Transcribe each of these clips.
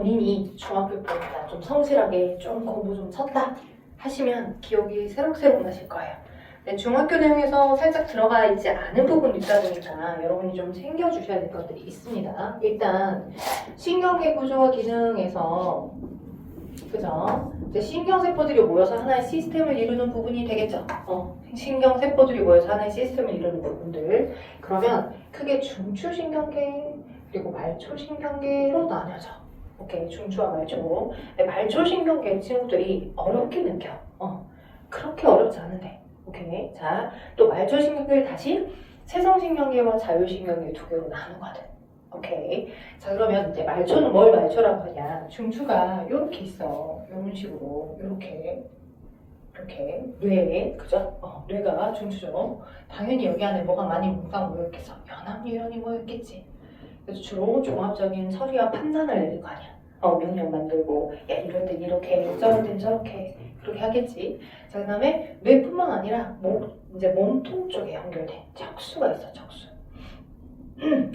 본인이 중학교 때보다 좀 성실하게 좀 공부 좀 쳤다 하시면 기억이 새록새록 나실 거예요. 네, 중학교 내용에서 살짝 들어가 있지 않은 부분이 있다 보니까 여러분이 좀 챙겨주셔야 될 것들이 있습니다. 일단 신경계 구조와 기능에서 그죠? 이제 신경세포들이 모여서 하나의 시스템을 이루는 부분이 되겠죠. 신경세포들이 모여서 하나의 시스템을 이루는 부분들. 그러면 크게 중추신경계 그리고 말초신경계로 나뉘어져. 오케이, 중추와 말초. 말초신경계 친구들이 어렵게 느껴. 그렇게 어렵지 않은데. 오케이. 자, 또 말초신경계를 다시 세성신경계와 자율신경계 두 개로 나누거든. 오케이. 자, 그러면 이제 말초는 뭘 말초라고 하냐? 중추가 이렇게 있어. 이런 식으로. 이렇게. 뇌, 그죠? 뇌가 중추죠. 당연히 여기 안에 뭐가 많이 몽땅 모여있겠어. 연합뉴런이 모여있겠지. 그래서 주로 종합적인 처리와 판단을 내릴 거 아니야. 명령 만들고, 야, 이럴 땐 이렇게, 저럴 땐 저렇게, 그렇게 하겠지. 자, 그 다음에 뇌뿐만 아니라 이제 몸통 쪽에 연결된 척수가 있어, 척수.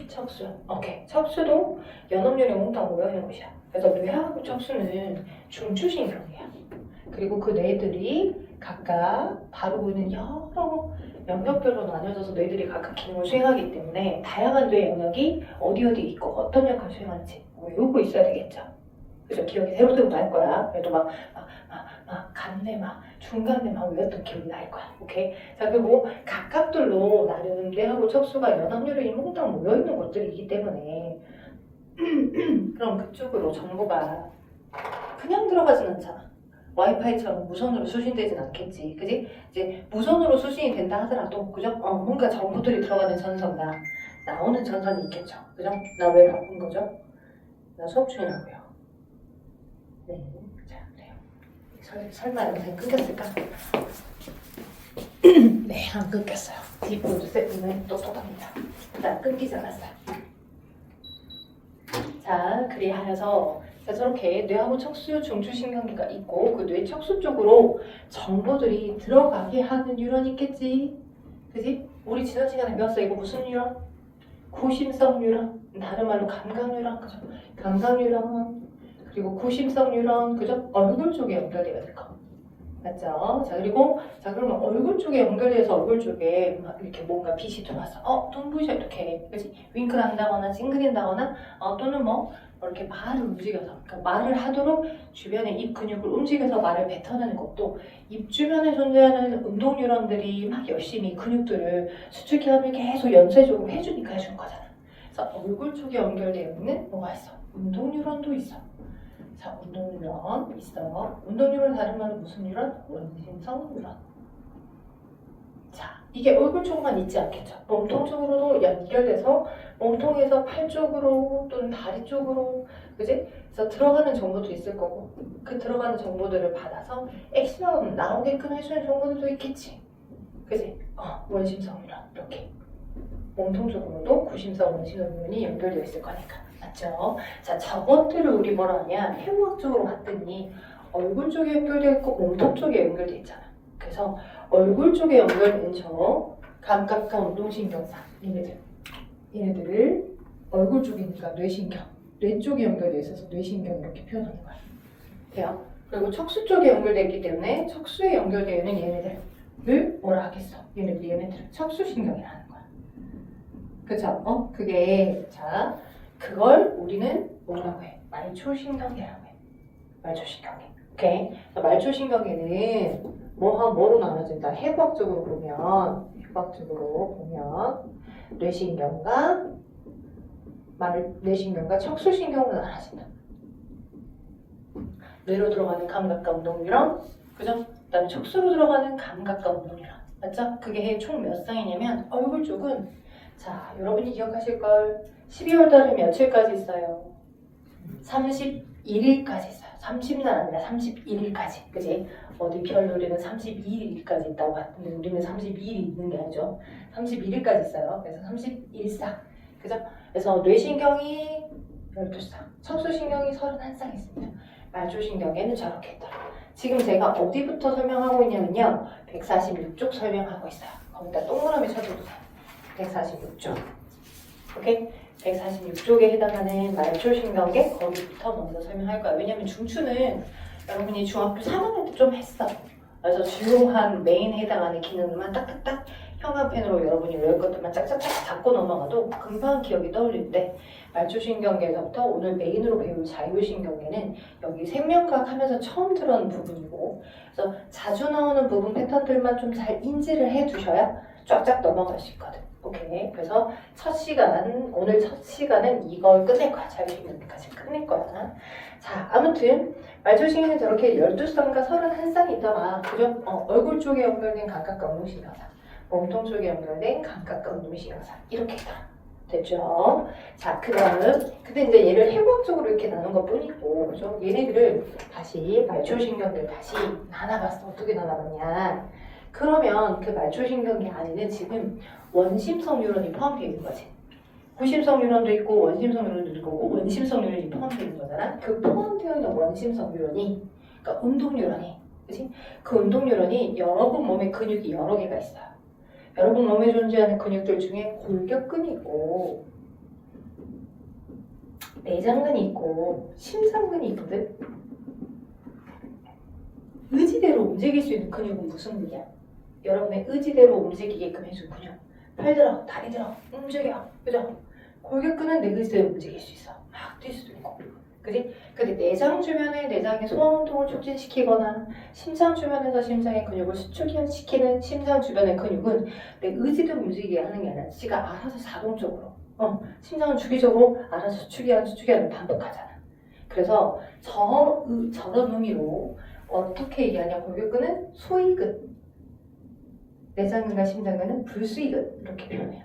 척수. 오케이. 척수도 연합뉴런이 몽땅 모여있는 곳이야. 그래서 뇌하고 척수는 중추신경이야. 그리고 그 뇌들이 각각 다루고 있는 여러 영역별로 나뉘어져서 뇌들이 각각 기능을 수행하기 때문에 다양한 뇌 영역이 어디 있고 어떤 역할을 수행하는지 외우고 있어야 되겠죠. 그래서 기억이 새록새록 날 거야. 그래도 간내 중간내 외웠던 기억이 날 거야. 오케이? 자, 그리고 각각들로 나름 뇌하고 척수가 연합뉴런이 몽땅 모여있는 곳들이기 때문에 그럼 그쪽으로 정보가 그냥 들어가진 않잖아. 와이파이처럼 무선으로 수신되진 않겠지. 그지? 이제 무선으로 수신이 된다 하더라도, 그죠? 뭔가 정보들이 들어가는 전선과 나오는 전선이 있겠죠. 그죠? 나 왜 바쁜 거죠? 나 수업 중이라고요. 네. 자, 그래요. 설마 영상이 끊겼을까? 네, 안 끊겼어요. 뒷부분 세트는 또 쏟아집니다. 나 끊기지 않았어요. 자, 그리하여서 자, 저렇게 뇌하고 척수, 중추신경계가 있고 그 뇌 척수 쪽으로 정보들이 들어가게 하는 뉴런이 있겠지. 그지? 우리 지난 시간에 배웠어. 이거 무슨 뉴런? 구심성 뉴런. 다른 말로 감각 뉴런. 그죠? 감각 뉴런. 그리고 구심성 뉴런. 그죠? 얼굴 쪽에 연결되어 있을 거. 맞죠? 자, 그리고 자, 그러면 얼굴 쪽에 연결돼서 얼굴 쪽에 막 이렇게 뭔가 빛이 들어와서 눈부셔 이렇게. 그지? 윙크를 한다거나 찡그린다거나 또는 이렇게 말을 움직여서, 그러니까 말을 하도록 주변의 입 근육을 움직여서 말을 뱉어내는 것도 입 주변에 존재하는 운동 뉴런들이 막 열심히 근육들을 수축기압을 계속 연쇄적으로 해주니까 해준 거잖아. 그래서 얼굴 쪽에 연결되어 있는 뭐가 있어? 운동 뉴런도 있어. 자, 운동 뉴런 있어. 운동 뉴런 다른 말로 무슨 뉴런? 원심성 뉴런. 자, 이게 얼굴 쪽만 있지 않겠죠. 몸통 쪽으로도 연결돼서 몸통에서 팔 쪽으로 또는 다리 쪽으로, 그지? 그래서 들어가는 정보도 있을 거고 그 들어가는 정보들을 받아서 액션 나오게끔 해주는 정보들도 있겠지. 그지? 원심성 뉴런 이렇게 몸통 쪽으로도 구심성 원심성 뉴런이 연결되어 있을 거니까. 맞죠? 자, 저것들을 우리 뭐라 하냐? 해부학적으로 봤더니 얼굴 쪽에 연결되어 있고 몸통 쪽에 연결되어 있잖아. 그래서 얼굴 쪽에 연결된 저 감각과 운동신경사 얘네들을 얼굴 쪽이니까 뇌신경, 뇌 쪽에 연결되어 있어서 뇌신경 이렇게 표현하는 거야. 돼요? 그리고 척수 쪽에 연결되어 있기 때문에 척수에 연결되어 있는 얘네들을 뭐라 하겠어? 얘네들을 척수신경이라는 거야. 그쵸? 그게 자, 그걸 우리는 뭐라고 해? 말초신경계라고 해. 말초신경계. 오케이? 말초신경계는 뭐로 나눠진다? 해부학적으로 보면 뇌신경과 척수신경으로 나눠진다. 뇌로 들어가는 감각과 운동 뉴런, 그죠? 그다음에 척수로 들어가는 감각과 운동 뉴런. 맞죠? 그게 총 몇 쌍이냐면 얼굴 쪽은 자, 여러분이 기억하실 걸 12월 달에 며칠까지 있어요? 31일까지 있어요. 30날 아니라 31일까지. 그지? 어디 별놀이는 32일까지 있다고 봤는데 우리는 32일이 있는 게 아니죠. 31일까지 있어요. 그래서 31쌍. 그죠? 그래서 뇌신경이 12쌍, 척수신경이 31쌍 있습니다. 말초신경에는 저렇게 있더라. 지금 제가 어디부터 설명하고 있냐면요. 146쪽 설명하고 있어요. 거기다 동그라미 쳐줘도 돼요. 146쪽. 오케이? 146쪽에 해당하는 말초신경계 거기부터 먼저 설명할 거야. 왜냐면 중추는 여러분이 중학교 3학년 때 좀 했어. 그래서 주요한 메인에 해당하는 기능만 딱딱딱 형광펜으로 여러분이 외울 것들만 짝짝짝 잡고 넘어가도 금방 기억이 떠올리는데 말초신경계에서부터 오늘 메인으로 배울 자율신경계는 여기 생명과학 하면서 처음 들어오는 부분이고 그래서 자주 나오는 부분 패턴들만 좀 잘 인지를 해 두셔야 쫙쫙 넘어갈 수 있거든. 오케이. 그래서 오늘 첫 시간은 이걸 끝낼 거야. 자율신경계까지 끝낼 거야. 자, 아무튼 말초신경은 저렇게 12쌍과 31쌍이 있더라. 그죠? 얼굴 쪽에 연결된 감각과 운동신경사, 몸통 쪽에 연결된 감각과 운동신경사 이렇게 있더라. 됐죠? 자, 그 다음 근데 이제 얘를 해부학적으로 이렇게 나눈 것 뿐이고 그죠? 얘네들을 다시 말초신경들 다시 나눠봤어. 어떻게 나눠봤냐? 그러면 그 말초신경계 안에는 지금 원심성 뉴런이 포함되어 있는 거지. 구심성 뉴런도 있고 원심성 뉴런도 있고 원심성 뉴런이 포함되어 있는 거잖아. 그 포함되어 있는 원심성 뉴런이 그러니까 운동 뉴런이 그치? 그 운동 뉴런이 여러분 몸에 근육이 여러 개가 있어요. 여러분 몸에 존재하는 근육들 중에 골격근이 있고 내장근이 있고 심장근이 있거든. 의지대로 움직일 수 있는 근육은 무슨 근육이야? 여러분의 의지대로 움직이게끔 해준 근육. 팔 들어, 다리 들어, 움직여. 그죠? 골격근은 내 의지대로 움직일 수 있어. 막 뛸 수도 있고. 그지? 근데 내장 주변에 내장의 소화운동을 촉진시키거나 심장 주변에서 심장의 근육을 수축시키는 심장 주변의 근육은 내 의지대로 움직이게 하는 게 아니라 지가 알아서 자동적으로 심장은 주기적으로 알아서 수축하는 반복하잖아. 그래서 저런 의미로 어떻게 얘기하냐. 골격근은 소위근, 내장근과 심장근은 불수위근 이렇게 표현해요.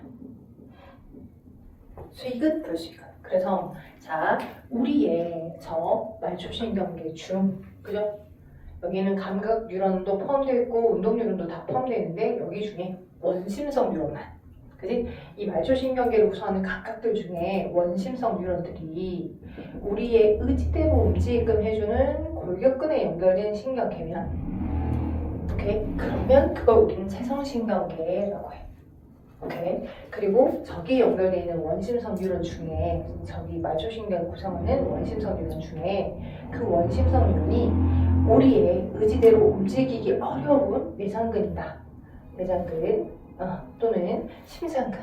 수위근, 불수위근. 그래서 자, 우리의 저 말초신경계 중 그죠? 여기는 감각 뉴런도 포함되어 있고 운동 뉴런도 다 포함되어 있는데 여기 중에 원심성 뉴런만 그지? 이 말초신경계를 구성하는 각각들 중에 원심성 뉴런들이 우리의 의지대로 움직이게끔 해주는 골격근에 연결된 신경계면 오케이? 그러면 그걸 우리는 채성신경계라고 해. 오케이. 그리고 저기 연결되어 있는 원심성 뉴런 중에 저기 말초신경을 구성하는 원심성 뉴런 중에 그 원심성 뉴런이 우리의 의지대로 움직이기 어려운 내장근이다. 내장근 또는 심장근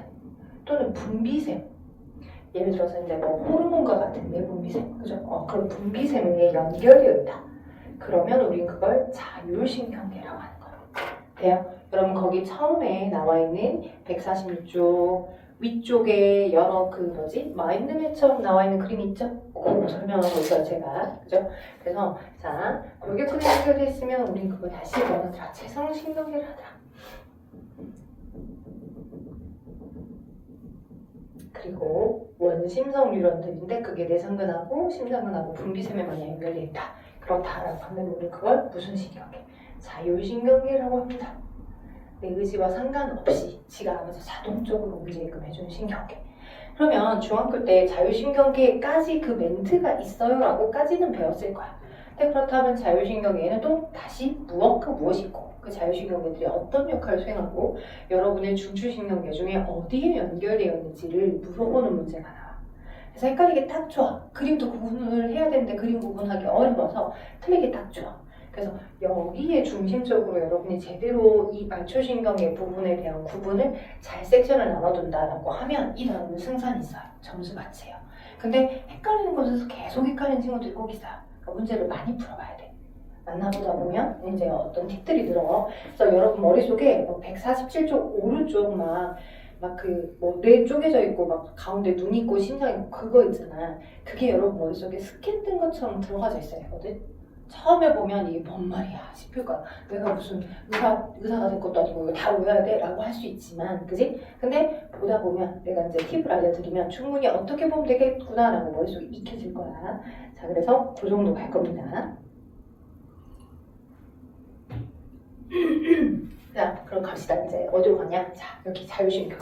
또는 분비샘 예를 들어서 이제 뭐 호르몬과 같은 내분비샘 그죠? 그런 분비샘에 연결되어 있다. 그러면 우린 그걸 자율신경계라고 하는 거예요. 돼요? 여러분 거기 처음에 나와 있는 146쪽 위쪽에 여러 마인드맵처럼 나와 있는 그림 있죠? 그거 설명하고 있어요 제가. 그죠? 그래서 자 골격근에 연결되어 있으면 우린 그걸 다시 뭐하더라? 채성신경계를 하더라. 그리고 원심성 뉴런들인데 그게 내장근하고 심장근하고 분비샘에만 연결되어 있다. 그렇다라고 하면 우리 그걸 무슨 신경계? 자율신경계라고 합니다. 내 의지와 상관없이 지가 알아서 자동적으로 움직이게끔 해주는 신경계. 그러면 중학교 때 자율신경계까지 그 멘트가 있어요 라고까지는 배웠을 거야. 근데 그렇다면 자율신경계에는 또 다시 무엇과 무엇이 있고 그 자율신경계들이 어떤 역할을 수행하고 여러분의 중추신경계 중에 어디에 연결되어 있는지를 물어보는 문제가 나와. 그래서 헷갈리기 딱 좋아. 그림도 구분을 해야 되는데 그림 구분하기 어려워서 틀리기 딱 좋아. 그래서 여기에 중심적으로 여러분이 제대로 이 말초신경계 부분에 대한 구분을 잘 섹션을 나눠둔다라고 하면 이 다음은 승산이 있어요. 점수 맞춰요. 근데 헷갈리는 곳에서 계속 헷갈리는 친구들이 꼭 있어요. 그러니까 문제를 많이 풀어봐야 돼. 만나보다 보면 이제 어떤 팁들이 늘어. 그래서 여러분 머릿속에 147쪽 오른쪽 뇌 쪼개져 있고 가운데 눈 있고 심장 있고 그거 있잖아. 그게 여러분 머릿속에 스캔된 것처럼 들어가져 있어야 되거든. 처음에 보면 이게 뭔 말이야 싶을 거야. 내가 무슨 의사가 될 것도 아니고 이거 다 외워야 돼? 라고 할 수 있지만 그지? 근데 보다 보면 내가 이제 팁을 알려드리면 충분히 어떻게 보면 되겠구나 라고 머릿속에 익혀질 거야. 자, 그래서 그 정도 갈 겁니다. 자, 그럼 갑시다. 이제 어디로 가냐? 자, 여기 자율신경.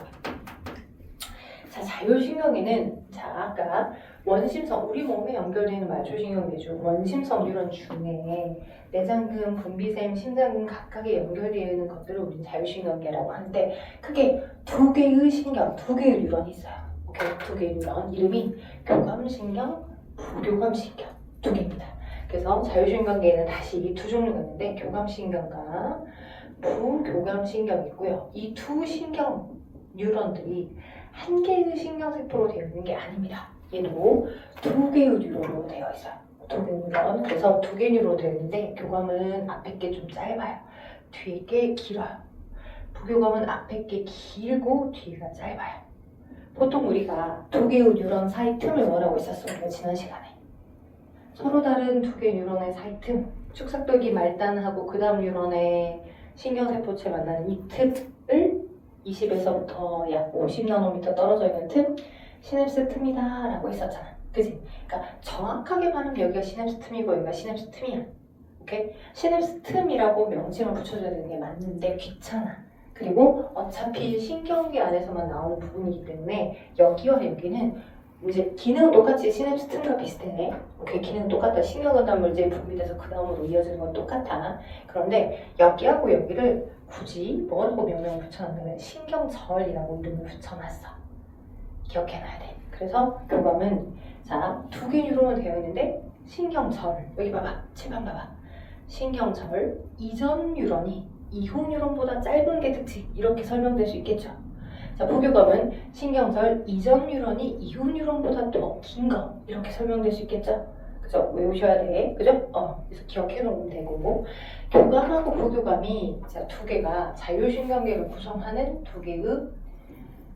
자, 자율신경에는 아까 원심성, 우리 몸에 연결되는 말초신경계 중 원심성 뉴런 중에 내장근, 분비샘, 심장근 각각에 연결되어 있는 것들을 우리는 자율신경계라고 하는데 크게 두 개의 신경, 두 개의 뉴런이 있어요. 오케이, 두 개의 뉴런 이름이 교감신경, 부교감신경 두 개입니다. 그래서 자율신경계에는 다시 두 종류가 있는데 교감신경과 부교감신경이 있고요. 이 두 신경 뉴런들이 한 개의 신경세포로 되어 있는 게 아닙니다. 얘도 두 개의 뉴런으로 되어 있어요. 두 개의 뉴런. 그래서 두 개의 뉴런으로 되어 있는데 교감은 앞에 게 좀 짧아요. 뒤에 게 길어요. 부교감은 앞에 게 길고 뒤가 짧아요. 보통 우리가 두 개의 뉴런 사이 틈을 뭐라고 했었어요? 지난 시간에. 서로 다른 두 개의 뉴런의 사이 틈, 축삭돌기 말단하고 그 다음 뉴런의 신경세포체 만나는 이 틈을 20에서부터 약 50나노미터 떨어져 있는 틈, 시냅스 틈이다 라고 했었잖아. 그치? 그러니까 정확하게 말하면 여기가 시냅스 틈이고 여기가 시냅스 틈이야. 오케이? 시냅스 틈이라고 명칭을 붙여줘야 되는 게 맞는데 귀찮아. 그리고 어차피 신경계 안에서만 나오는 부분이기 때문에 여기와 여기는 이제 기능은 똑같이 시냅스 틈과 비슷해. 오케이, 기능은 똑같다. 신경전달물질이 분비돼서 그 다음으로 이어지는 건 똑같아. 그런데 여기하고 여기를 굳이 뭐라고 명명을 붙여놨냐면 신경절이라고 이름을 붙여놨어. 기억해놔야 돼. 그래서 교감은 자, 두 개 뉴런으로 되어 있는데 신경절, 여기 봐봐, 칠판 봐봐. 신경절, 이전 뉴런이 이후 뉴런보다 짧은 게 특징, 이렇게 설명될 수 있겠죠. 자, 부교감은 신경절 이전 뉴런이 이후 뉴런보다 더 긴 거, 이렇게 설명될 수 있겠죠. 그죠? 외우셔야 돼. 그죠? 그래서 기억해 놓으면 되고. 교감하고 부교감이 자, 두 개가 자율신경계를 구성하는 두 개의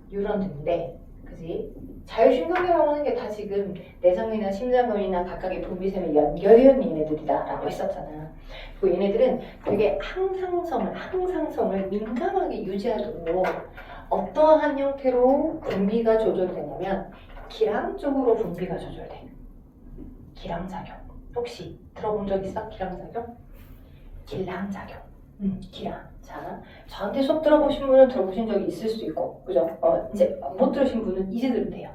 뉴런들인데, 그지? 자율신경계라고 하는 게 다 지금 내장근이나 심장근이나 각각의 분비샘에 연결되어 있는 얘네들이다 라고 했었잖아. 그리고 얘네들은 되게 항상성을 민감하게 유지하도록 어떠한 형태로 분비가 조절되냐면 기랑 쪽으로 분비가 조절돼. 기랑작용. 혹시 들어본 적 있어? 기랑작용? 길랑작용. 기랑. 자, 저한테 수업 들어보신 분은 들어보신 적이 있을 수도 있고, 그죠? 이제 못 들으신 분은 이제 들으면 돼요.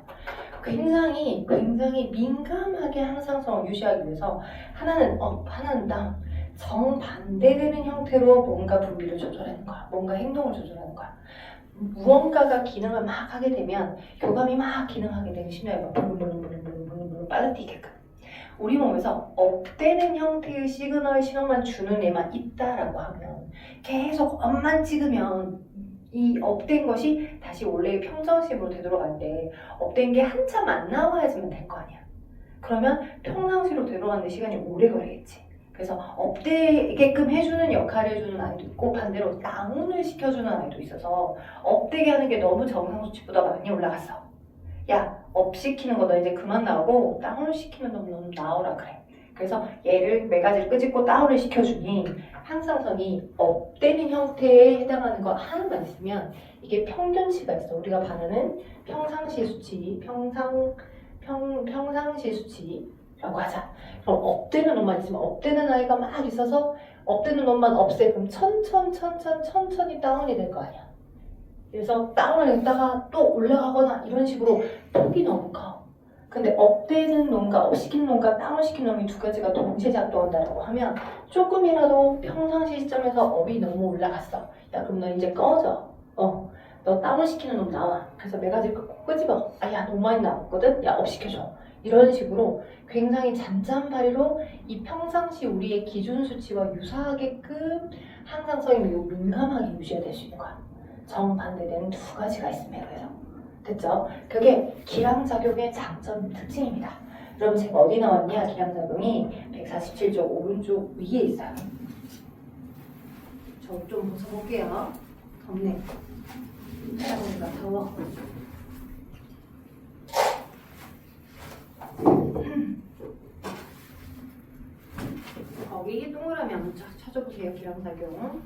굉장히 민감하게 항상성을 유지하기 위해서 하나는 업, 하나는 다운, 정반대되는 형태로 뭔가 분비를 조절하는 거야. 뭔가 행동을 조절하는 거야. 무언가가 기능을 막 하게 되면 교감이 막 기능하게 되면 심장이 막 부릉부릉 빨라뛰게끔. 우리 몸에서 업되는 형태의 신호만 주는 애만 있다라고 하면 계속 업만 찍으면 이 업된 것이 다시 원래의 평정심으로 되돌아갈 때 업된 게 한참 안 나와야지만 될 거 아니야. 그러면 평상시로 되돌아가는 시간이 오래 걸리겠지. 그래서 업되게끔 해주는 역할을 해주는 아이도 있고 반대로 다운을 시켜주는 아이도 있어서 업되게 하는 게 너무 정상 수치보다 많이 올라갔어. 야, 업 시키는 거 너 이제 그만 나오고 다운을 시키면 너무 나오라 그래. 그래서 얘를 네 가지를 끄집고 다운을 시켜주니 항상성이 업되는 형태에 해당하는 거 하나만 있으면 이게 평균치가 있어. 우리가 바르는 평상시 수치, 평상시 수치라고 하자. 그럼 업되는 놈만 있으면 업되는 아이가 막 있어서 업되는 놈만 없애. 그럼 천천히 다운이 될 거 아니야. 그래서 다운을 했다가 또 올라가거나 이런 식으로 폭이 너무 커. 근데 업되는 놈과 업시키는 놈과 다운시키는 놈이 두 가지가 동시에 작동한다고 하면 조금이라도 평상시 시점에서 업이 너무 올라갔어. 야, 그럼 너 이제 꺼져. 너 다운시키는 놈 나와. 그래서 네 가지를 끄집어. 야, 너무 많이 나왔거든? 야, 업시켜줘. 이런 식으로 굉장히 잔잔바리로 이 평상시 우리의 기준 수치와 유사하게끔 항상성이 매우 민감하게 유지가 될 수 있는 거야. 정반대되는 두 가지가 있습니다. 그래서 됐죠? 그게 기랑작용의 장점 특징입니다. 그럼 제가 어디 나왔냐? 기랑작용이 147쪽 오른쪽 위에 있어요. 저 좀 벗어볼게요. 덥네. 하다 보니까 더워. 거기 동그라미 한번 찾아보세요. 기랑작용.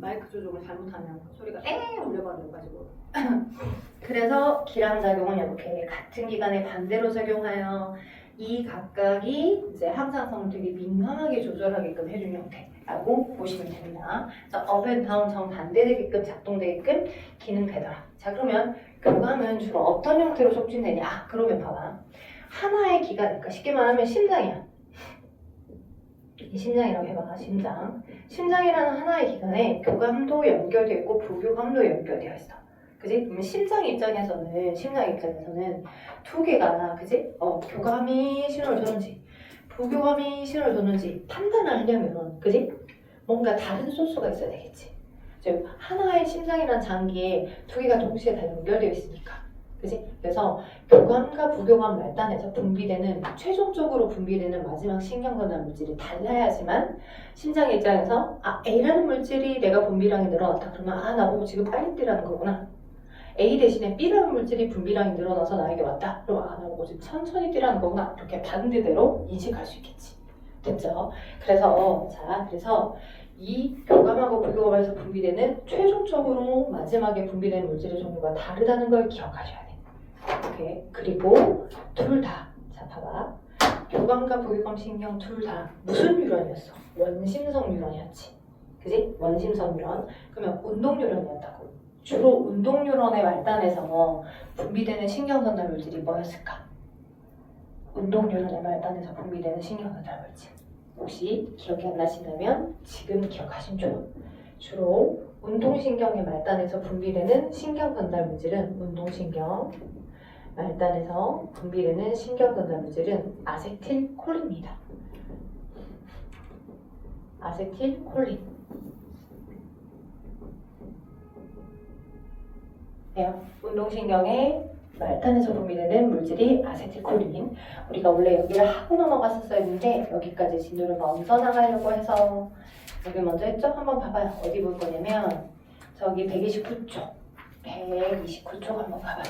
마이크 조종을 잘못하면 소리가 울려버려가지고 그래서 기랑작용은 이렇게 같은 기간에 반대로 작용하여 이 각각이 이제 항상성을 되게 민감하게 조절하게끔 해주는 형태라고 보시면 됩니다. 업 앤 다운 정반대되게끔 작동되게끔 기능되더라. 자, 그러면 교감은 주로 어떤 형태로 촉진되냐? 그러면 봐봐. 하나의 기관, 그러니까 쉽게 말하면 심장이야. 이 심장이라고 해봐, 심장. 심장이라는 하나의 기관에 교감도 연결되어 있고 부교감도 연결되어 있어. 그지? 그러면 심장 입장에서는 두 개가, 그지? 교감이 신호를 줬는지, 부교감이 신호를 줬는지 판단을 하려면, 그지? 뭔가 다른 소스가 있어야 되겠지. 즉, 하나의 심장이라는 장기에 두 개가 동시에 다 연결되어 있으니까. 그지? 그래서 교감과 부교감 말단에서 최종적으로 분비되는 마지막 신경건강 물질이 달라야지만 심장 입장에서 A라는 물질이 내가 분비량이 늘어났다. 그러면 나보고 지금 빨리 뛰라는 거구나. A 대신에 B라는 물질이 분비량이 늘어나서 나에게 왔다. 그럼 나보고 지금 천천히 뛰라는 거구나. 이렇게 반대대로 인식할 수 있겠지. 됐죠? 그래서 이 교감하고 부교감에서 분비되는 최종적으로 마지막에 분비되는 물질의 종류가 다르다는 걸 기억하셔야 돼. 오케이. 그리고 둘 다, 자 봐봐. 교감과 부교감 신경 둘 다 무슨 뉴런이었어? 원심성 뉴런이었지. 그지? 원심성 뉴런. 그러면 운동 뉴런이었다고. 주로 운동 뉴런의 말단에서 분비되는 신경전달 물질이 뭐였을까? 운동 뉴런의 말단에서 분비되는 신경전달 물질. 혹시 기억이 안 나신다면 지금 기억하시면 좋아. 주로 운동신경의 말단에서 분비되는 신경전달 물질은 운동신경 말단에서 분비되는 신경전달 물질은 아세틸콜린입니다. 아세틸콜린. 운동신경의 말단에서 분비되는 물질이 아세틸콜린. 우리가 원래 여기를 하고 넘어갔었어야 했는데 여기까지 진도를 먼저 나가려고 해서 여기 먼저 했죠? 한번 봐봐요. 어디 볼 거냐면 저기 129쪽 129쪽 한번 봐봐요.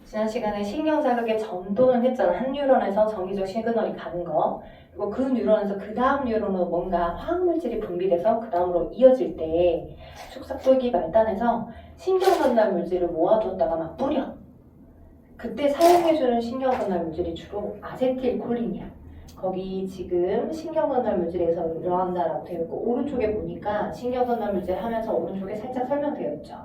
지난 시간에 신경자극의 전도는 했잖아. 한 뉴런에서 정기적 시그널이 가는 거. 그리고 그 뉴런에서 그 다음 뉴런으로 뭔가 화학물질이 분비돼서 그 다음으로 이어질 때 축삭돌기 말단에서 신경전달 물질을 모아두었다가 막 뿌려. 그때 사용해주는 신경전달 물질이 주로 아세틸콜린이야. 거기 지금 신경전달 물질에서 일어난다라고 되어 있고 오른쪽에 보니까 신경전달 물질 하면서 오른쪽에 살짝 설명되어 있죠.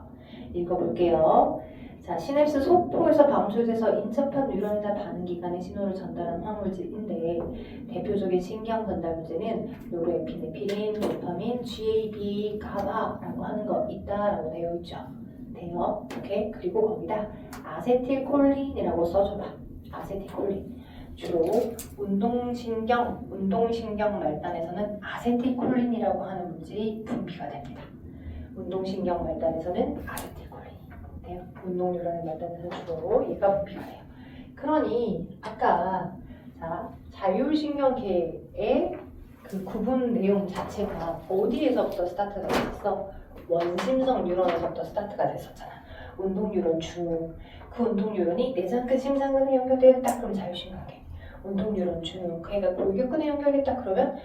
읽어볼게요. 자, 시냅스 소포에서 방출돼서 인접한 뉴런이나 반응기관에 신호를 전달하는 화학물질인데 대표적인 신경전달 물질은 노르에피네프린, 도파민, GAB, 가바라고 하는 거 있다라고 되어 있죠. 오케이? 그리고 거기다 아세틸콜린이라고 써줘봐. 아세틸콜린. 주로 운동신경 말단에서는 아세틸콜린이라고 하는 물질이 분비가 됩니다. 운동신경 말단에서는 아세틸콜린. 운동 뉴런의 말단에서 주로 얘가 분비가 돼요. 그러니 아까 자율신경계의 그 구분 내용 자체가 어디에서부터 스타트가 됐었어? 원심성 뉴런에서부터 스타트가 됐었잖아. 운동 뉴런 중. 그 운동 뉴런이 내장근 심장근에 연결되어 있다 그러면 자율신경계. 운동 뉴런 중. 그러니까 골격근에 연결됐다 그러면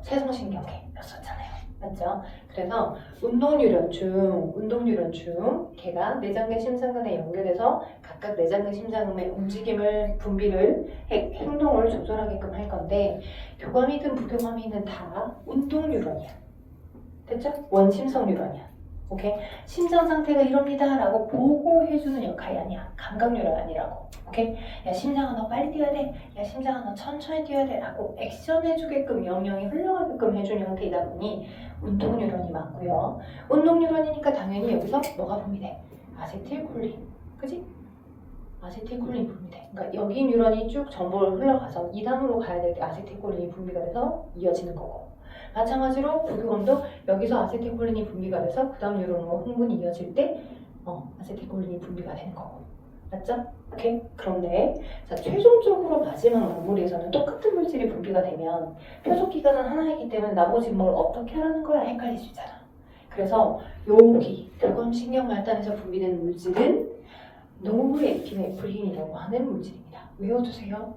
체성신경계였었잖아요. 맞죠? 그래서 운동 뉴런 중 걔가 내장근 심장근에 연결해서 각각 내장근 심장근의 움직임을 분비를 행동을 조절하게끔 할 건데 교감이든 부교감이든 다 운동 뉴런이야. 됐죠? 원심성 뉴런이야. 오케이? 심장 상태가 이럽니다 라고 보고해주는 역할이 아니야. 감각 뉴런 아니라고. 오케이? 야 심장아 너 빨리 뛰어야 돼. 야 심장아 너 천천히 뛰어야 돼 라고 액션해주게끔 명령이 흘러가게끔 해주는 형태이다 보니 운동 뉴런이 맞고요. 운동 뉴런이니까 당연히 여기서 뭐가 분비돼? 아세틸콜린. 그지? 아세틸콜린이 분비돼. 그러니까 여기 뉴런이 쭉 정보를 흘러가서 2단으로 가야 될 때 아세틸콜린이 분비가 돼서 이어지는 거고 마찬가지로 부교감도 여기서 아세틸콜린이 분비가 돼서 그 다음 뉴런으로 흥분이 이어질 때 아세틸콜린이 분비가 되는 거고 맞죠? 오케이? 그런데 자, 최종적으로 마지막 마무리에서는 똑같은 물질이 분비가 되면 표적기관은 하나이기 때문에 나머지 뭘 어떻게 하라는 거야 헷갈릴 수 있잖아. 그래서 여기 교감신경 말단에서 분비되는 물질은 노르에피네프린이라고 하는 물질입니다. 외워두세요.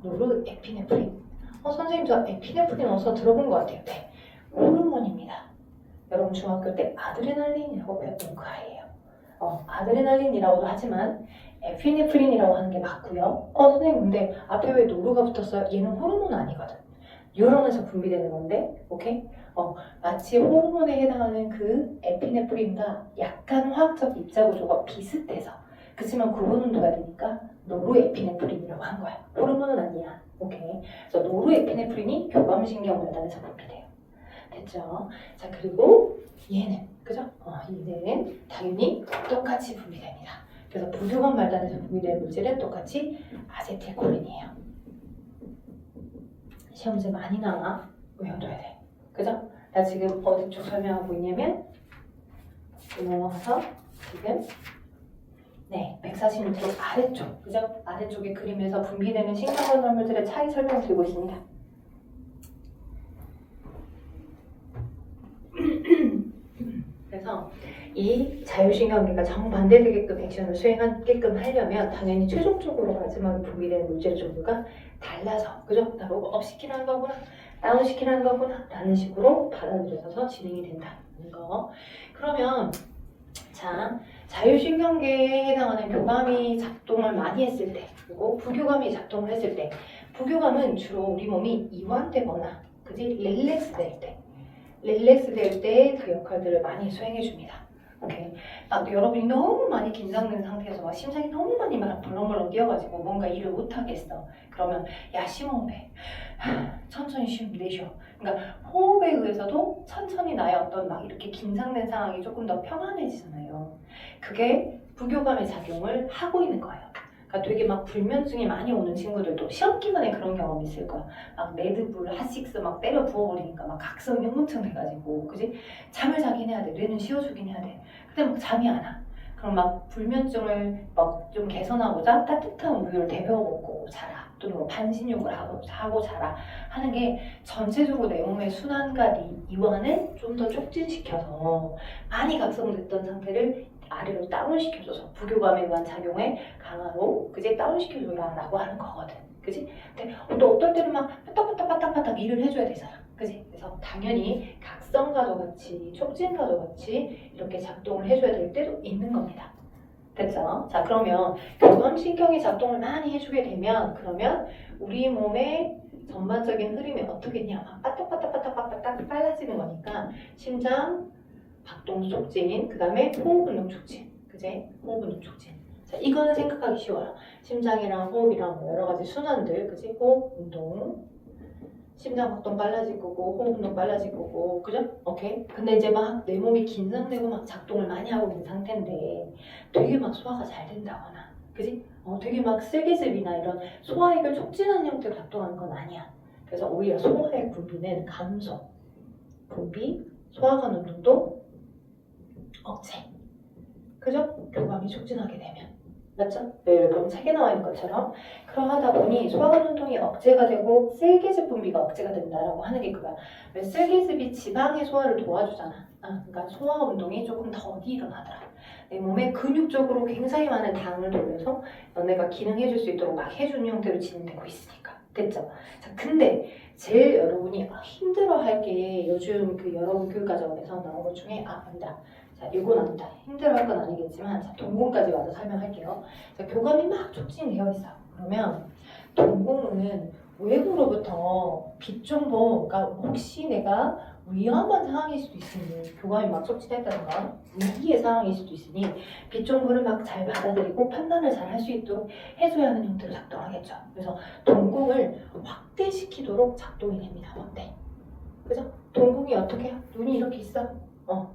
노르에피네프린. 선생님 저 에피네프린 어디서 들어본 것 같아요. 네. 호르몬입니다. 여러분 중학교 때 아드레날린이라고 배웠던 그 아이예요. 아드레날린이라고도 하지만 에피네프린이라고 하는 게 맞고요. 선생님 근데 앞에 왜 노르가 붙었어요? 얘는 호르몬 아니거든. 뉴런에서 분비되는 건데, 오케이? 마치 호르몬에 해당하는 그 에피네프린과 약간 화학적 입자 구조가 비슷해서 그렇지만 구분 온도가 되니까 노르에피네프린이라고 한 거야. 호르몬은 아니야. 오케이. 그래서 노르에피네프린이 교감신경말단에서 분비돼요. 됐죠? 자, 그리고 얘는 그죠? 얘는 당연히 똑같이 분비됩니다. 그래서 부두건 말단에서 분비되는 물질은 똑같이 아세틸콜린이에요. 시험 문제 많이 나와. 외워둬야 돼. 그죠? 나 지금 어디 쪽 설명하고 있냐면 넘어가서 지금 140m 아래쪽, 그죠? 아래쪽의 그림에서 분비되는 신경건설물들의 차이 설명드리고 있습니다. 그래서 이 자율신경계가 정반대되게끔 액션을 수행하게끔 하려면 당연히 최종적으로 마지막에 분비되는 물질의 종류가 달라서, 그죠? 나보고 업시키라는 거구나, 다운시키라는 거구나 라는 식으로 받아들여져서 진행이 된다는 거. 그러면 자, 자율신경계에 해당하는 교감이 작동을 많이 했을 때, 그리고 부교감이 작동을 했을 때, 부교감은 주로 우리 몸이 이완되거나, 그지? 릴렉스 될 때 그 역할들을 많이 수행해 줍니다. 오케이. 여러분이 너무 많이 긴장된 상태에서 막 심장이 너무 많이 막 벌렁벌렁 뛰어가지고 뭔가 일을 못 하겠어. 그러면 야, 심호흡해. 천천히 내쉬어. 그러니까 호흡에 의해서도 천천히 나의 어떤 막 이렇게 긴장된 상황이 조금 더 평안해지잖아요. 그게 부교감의 작용을 하고 있는 거예요. 그러니까 되게 막 불면증이 많이 오는 친구들도 시험 기간에 그런 경험 있을 거야. 막 레드불, 핫식스 막 때려 부어버리니까 막 각성 형무증 돼가지고, 그지? 잠을 자긴 해야 돼. 뇌는 쉬어주긴 해야 돼. 근데 막 잠이 안 와. 그럼 막 불면증을 막 좀 개선하고자 따뜻한 우유를 데워 먹고 자라. 또는 뭐 반신욕을 하고 자라 하는 게 전체적으로 내 몸의 순환과 이완을 좀 더 촉진시켜서 많이 각성됐던 상태를 아래로 다운시켜줘서 부교감에 의한 작용에 강화로 그제 다운시켜줘야 라고 하는 거거든. 그지? 근데 또 어떨 때는 막 빠딱빠딱 일을 해줘야 되잖아. 그지? 그래서 당연히 각성과도 같이 촉진과도 같이 이렇게 작동을 해줘야 될 때도 있는 겁니다. 됐죠? 자, 그러면 교감신경이 작동을 많이 해주게 되면 그러면 우리 몸의 전반적인 흐름이 어떻겠냐? 막 빠딱빠딱 빨라지는 거니까 심장 박동 촉진, 그 다음에 호흡 운동 촉진, 그제? 호흡 운동 촉진. 자, 이거는 생각하기 쉬워요. 심장이랑 호흡이랑 뭐 여러 가지 순환들, 그지? 호흡 운동, 심장 박동 빨라질 거고, 호흡 운동 빨라질 거고, 그죠? 오케이. 근데 이제 막 내 몸이 긴장되고 막 작동을 많이 하고 있는 상태인데, 되게 막 소화가 잘 된다거나, 그지? 되게 막 쓸개즙이나 이런 소화액을 촉진하는 형태로 작동하는 건 아니야. 그래서 오히려 소화액 분비는 감소, 분비, 소화관 운동도 억제. 그죠? 교감이 촉진하게 되면. 맞죠? 네, 그럼 책에 나와 있는 것처럼 그러하다 보니 소화관 운동이 억제가 되고 쓸개즙 분비가 억제가 된다라고 하는 게 그거야. 왜 쓸개즙이 지방의 소화를 도와주잖아. 그러니까 소화 운동이 조금 더디 일어나더라. 내 몸에 근육적으로 굉장히 많은 당을 돌려서 너네가 기능해줄 수 있도록 막 해주는 형태로 진행되고 있으니까. 됐죠? 자, 근데 제일 여러분이 힘들어할 게 요즘 그 여러분 교육과정에서 나온 것 중에 아니다. 자, 이건 아니다. 힘들어할 건 아니겠지만 자, 동공까지 와서 설명할게요. 자, 교감이 막 촉진되어 있어. 그러면 동공은 외부로부터 빛 정보, 그러니까 혹시 내가 위험한 상황일 수도 있으니 교감이 막 촉진했다는 건 위기의 상황일 수도 있으니 빛 정보를 막 잘 받아들이고 판단을 잘 할 수 있도록 해줘야 하는 형태로 작동하겠죠. 그래서 동공을 확대시키도록 작동이 됩니다. 확대. 그죠? 동공이 어떻게 해요? 눈이 이렇게 있어.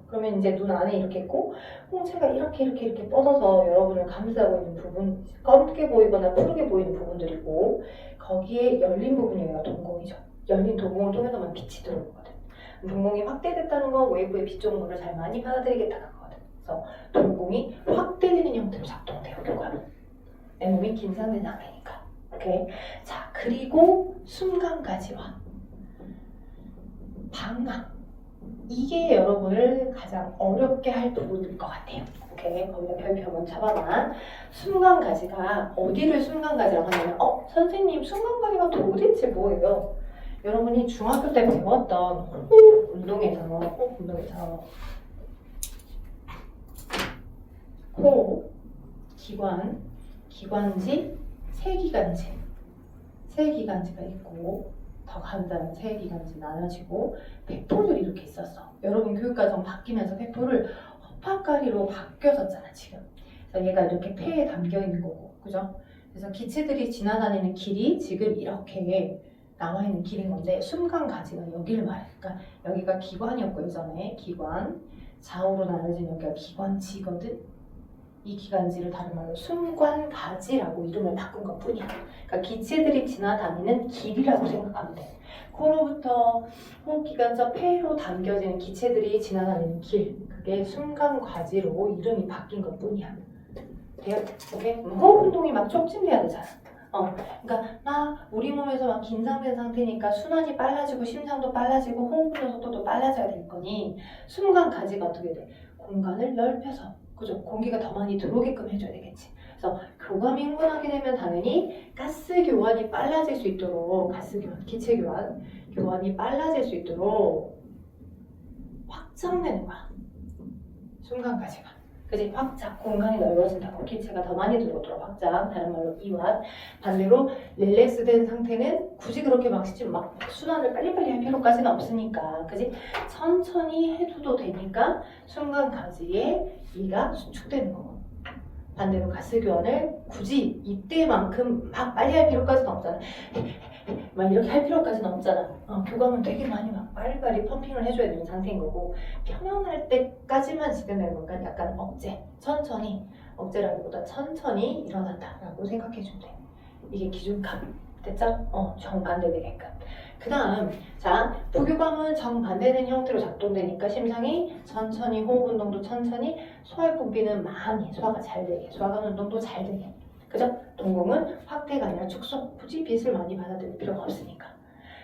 그러면 이제 눈 안에 이렇게 있고 홍채가 이렇게 뻗어서 여러분을 감싸고 있는 부분, 검게 보이거나 푸르게 보이는 부분들이고 거기에 열린 부분이 여기가 동공이죠. 열린 동공을 통해서만 빛이 들어오거든. 동공이 확대됐다는 건 외부의 빛 정보를 잘 많이 받아들이겠다는 거거든. 그래서 동공이 확대되는 형태로 작동돼요. 교감은. 내 몸이 긴장된 상태니까. 오케이. 자, 그리고 순간까지 와. 방광. 이게 여러분을 가장 어렵게 할 부분일 것 같아요. 오케이, 거기다 별표 한번 잡아봐. 순간가지가 어디를 순간가지라고 하냐면 선생님 순간가지가 도대체 뭐예요? 여러분이 중학교 때 배웠던 호흡 운동에서 호흡, 기관지, 세기관지가 있고 더 간단한 세기관지 나눠지고 폐포들이 이렇게 있었어. 여러분 교육과정 바뀌면서 폐포를 허파가리로 바뀌어졌잖아 지금. 그래서 얘가 이렇게 폐에 담겨 있는 거고, 그죠? 그래서 기체들이 지나다니는 길이 지금 이렇게 나와 있는 길인 건데 숨간 가지가 여기를 말해. 그러니까 여기가 기관이었고 예전에 기관, 좌우로 나눠진 여기가 기관지거든. 이 기관지를 다른 말로 숨관가지라고 이름을 바꾼 것 뿐이야. 그러니까 기체들이 지나다니는 길이라고 생각하면 돼. 코로부터 호흡기관차 폐로 담겨지는 기체들이 지나다니는 길, 그게 숨관과지로 이름이 바뀐 것 뿐이야. 돼요? 오케이? 호흡 운동이 막 촉진돼야 되잖아. 그러니까 막 우리 몸에서 막 긴장된 상태니까 순환이 빨라지고 심장도 빨라지고 호흡 속도도 빨라져야 될 거니 숨관가지가 어떻게 돼? 공간을 넓혀서, 그죠? 공기가 더 많이 들어오게끔 해줘야 되겠지. 그래서 교감이 흥분하게 되면 당연히 가스 교환이 빨라질 수 있도록, 가스 교환, 기체 교환, 교환이 빨라질 수 있도록 확장되는 거야. 숨관가지가. 그지? 확장, 공간이 넓어진다고. 기체가 더 많이 들어오도록 확장, 다른 말로 이완. 반대로 릴렉스 된 상태는 굳이 그렇게 막 순환을 빨리빨리 할 필요까지는 없으니까, 그지? 천천히 해줘도 되니까 순간가지에 이가 수축되는 거고. 반대로 가스 교환을 굳이 이때만큼 막 빨리 할 필요까지는 없잖아. 막 이렇게 할 필요까지는 없잖아. 교감은 되게 많이 막 빨리빨리 펌핑을 해줘야 되는 상태인 거고, 편안할 때까지만 진행되는 거니까 약간 억제, 천천히, 억제라기보다 천천히 일어난다라고 생각해주면 돼. 이게 기준값, 됐죠? 정반대되게끔. 그 다음, 자, 부교감은 정반대된 형태로 작동되니까 심장이 천천히, 호흡 운동도 천천히, 소화 분비는 많이, 소화가 잘 되게, 소화관 운동도 잘 되게. 그죠? 동공은 확대가 아니라 축소, 굳이 빛을 많이 받아들일 필요가 없으니까.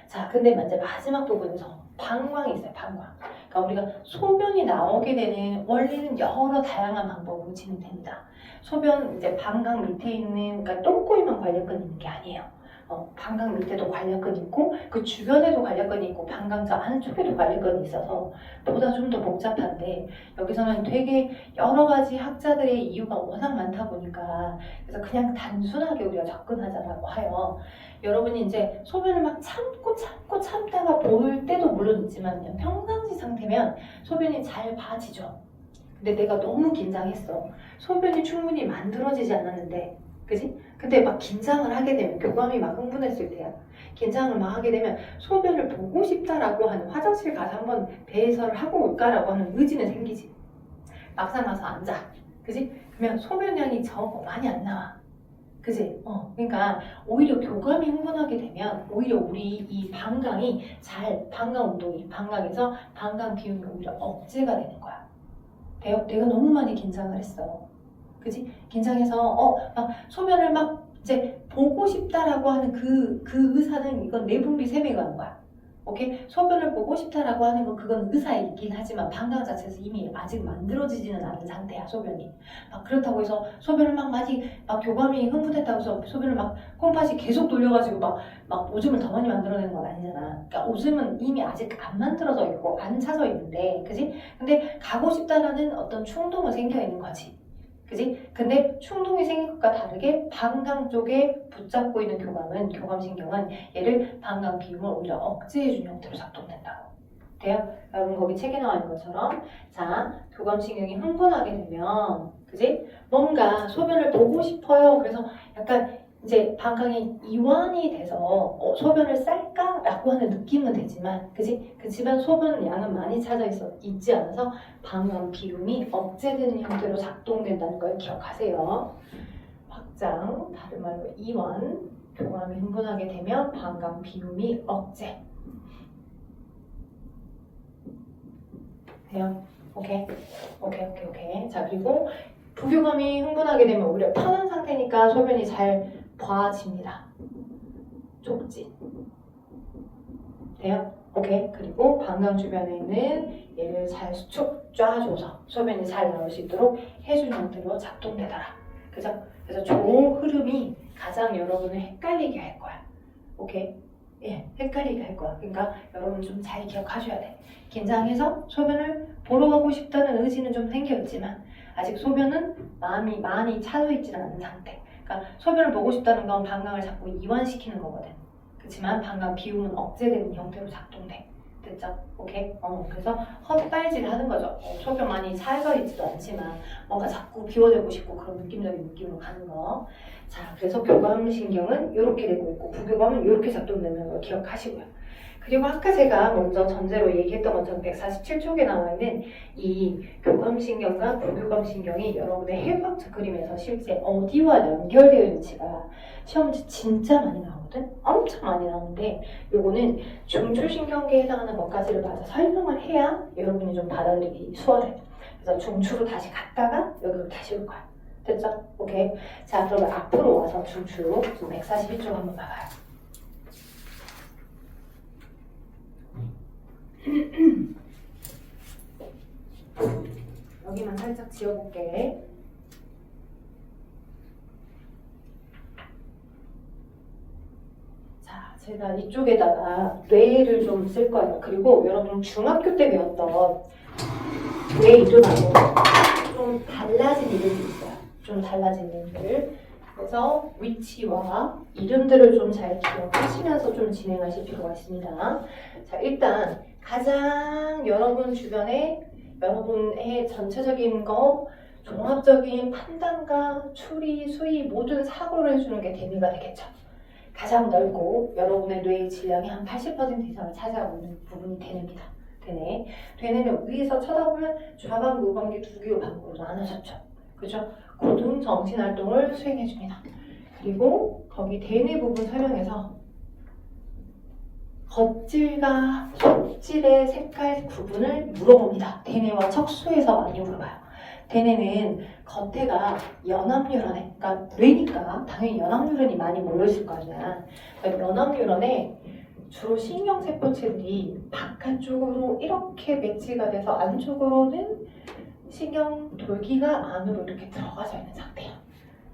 자, 근데 이제 마지막 부분에서 방광이 있어요, 방광. 그러니까 우리가 소변이 나오게 되는 원리는 여러 다양한 방법으로 진행됩니다. 소변, 이제 방광 밑에 있는, 그러니까 똥꼬에만 관략근이 있는 게 아니에요. 방광 밑에도 관략근이 있고 그 주변에도 관략근이 있고 방광자 안쪽에도 관략근이 있어서 보다 좀 더 복잡한데, 여기서는 되게 여러 가지 학자들의 이유가 워낙 많다 보니까 그래서 그냥 단순하게 우리가 접근하자라고 하여, 여러분이 이제 소변을 막 참다가 볼 때도 물론 있지만요, 평상시 상태면 소변이 잘 봐지죠. 근데 내가 너무 긴장했어. 소변이 충분히 만들어지지 않았는데, 그지? 근데 막 긴장을 하게 되면, 교감이 막 흥분했을 때야. 긴장을 막 하게 되면 소변을 보고 싶다라고 하는, 화장실 가서 한번 배설을 하고 올까라고 하는 의지는 생기지. 막상 가서 앉아. 그지? 그러면 소변량이 적어, 많이 안 나와. 그지? 그러니까 오히려 교감이 흥분하게 되면 오히려 우리 이 방광이 방광 운동이, 방광에서 방광 비움이 오히려 억제가 되는 거야. 내가 너무 많이 긴장을 했어. 그지? 긴장해서 막 소변을 막 이제 보고 싶다라고 하는 그 의사는, 이건 내분비 세배가 하는 거야. 오케이? 소변을 보고 싶다라고 하는 건 그건 의사이긴 하지만 방광 자체에서 이미 아직 만들어지지는 않은 상태야, 소변이. 막 그렇다고 해서 소변을 막 교감이 흥분했다고 해서 소변을 막 콩팥이 계속 돌려가지고 막 오줌을 더 많이 만들어내는 건 아니잖아. 그러니까 오줌은 이미 아직 안 만들어져 있고 안 차져 있는데, 그지? 근데 가고 싶다라는 어떤 충동은 생겨 있는 거지. 그지? 근데 충동이 생긴 것과 다르게 방광 쪽에 붙잡고 있는 교감신경은 얘를 방광 비움을 오히려 억제해주는 형태로 작동된다고. 돼요? 여러분 거기 책에 나와 있는 것처럼, 자, 교감신경이 흥분하게 되면, 그지? 뭔가 소변을 보고 싶어요. 그래서 약간 이제 방광이 이완이 돼서 소변을 쌀까라고 하는 느낌은 되지만, 그지? 그치만 소변 양은 많이 있지 않아서 방광 비움이 억제되는 형태로 작동된다는 걸 기억하세요. 확장, 다른 말로 이완, 교감이 흥분하게 되면 방광 비움이 억제. 돼요? 오케이. 자, 그리고 부교감이 흥분하게 되면 오히려 편한 상태니까 소변이 잘 봐집니다. 쪽지. 돼요? 오케이. 그리고 방광 주변에 있는 얘를 잘 수축 쫙줘서 소변이 잘 나올 수 있도록 해준 형태로 작동되더라. 그죠? 그래서 조 흐름이 가장 여러분을 헷갈리게 할 거야. 오케이? 예, 헷갈리게 할 거야. 그러니까 여러분 좀 잘 기억하셔야 돼. 긴장해서 소변을 보러 가고 싶다는 의지는 좀 생겨있지만 아직 소변은 마음이 많이 차서 있지는 않은 상태. 그러니까 소변을 보고 싶다는 건 방광을 자꾸 이완시키는 거거든. 그렇지만 방광 비움은 억제되는 형태로 작동돼. 됐죠? 오케이? 그래서 헛발질 하는 거죠. 소변 많이 차가 있지도 않지만 뭔가 자꾸 비워내고 싶고 그런 느낌적인 느낌으로 가는 거. 자, 그래서 교감신경은 이렇게 되고 있고 부교감은 이렇게 작동되는 걸 기억하시고요. 그리고 아까 제가 먼저 전제로 얘기했던 것처럼 147쪽에 나와 있는 이 교감신경과 부교감신경이 여러분의 해부학적 그림에서 실제 어디와 연결되어 있는지가 시험 문제 진짜 많이 나오거든? 엄청 많이 나오는데 요거는 중추신경계에 해당하는 것까지를 봐서 설명을 해야 여러분이 좀 받아들이기 수월해. 그래서 중추로 다시 갔다가 여기로 다시 올 거야. 됐죠? 오케이. 자, 그러면 앞으로 와서 중추 141쪽 한번 봐봐요. 여기만 살짝 지워볼게. 자, 제가 이쪽에다가 뇌를 좀 쓸 거예요. 그리고 여러분 중학교 때 배웠던 뇌 이름하고 좀 달라진 이름이 있어요. 좀 달라진 이름들. 그래서 위치와 이름들을 좀 잘 기억하시면서 좀 진행하실 필요가 있습니다. 자, 일단 가장 여러분 주변에 여러분의 전체적인 거 종합적인 판단과 추리, 수위 모든 사고를 해주는 게 대뇌가 되겠죠. 가장 넓고 여러분의 뇌의 질량의 한 80% 이상을 차지하고 있는 부분이 대뇌입니다. 대뇌. 대뇌는 위에서 쳐다보면 좌방, 우방기 두 개의 방으로 나눠졌죠. 그죠? 고등 정신활동을 수행해줍니다. 그리고 거기 대뇌 부분 설명에서 겉질과 속질의 색깔 구분을 물어봅니다. 대뇌와 척수에서 많이 물어봐요. 대뇌는 겉에가 연합뉴런에, 그러니까 뇌니까 당연히 연합뉴런이 많이 몰려있을 거 아니야. 그러니까 연합뉴런에 주로 신경세포체들이 바깥쪽으로 이렇게 배치가 돼서 안쪽으로는 신경돌기가 안으로 이렇게 들어가져 있는 상태야.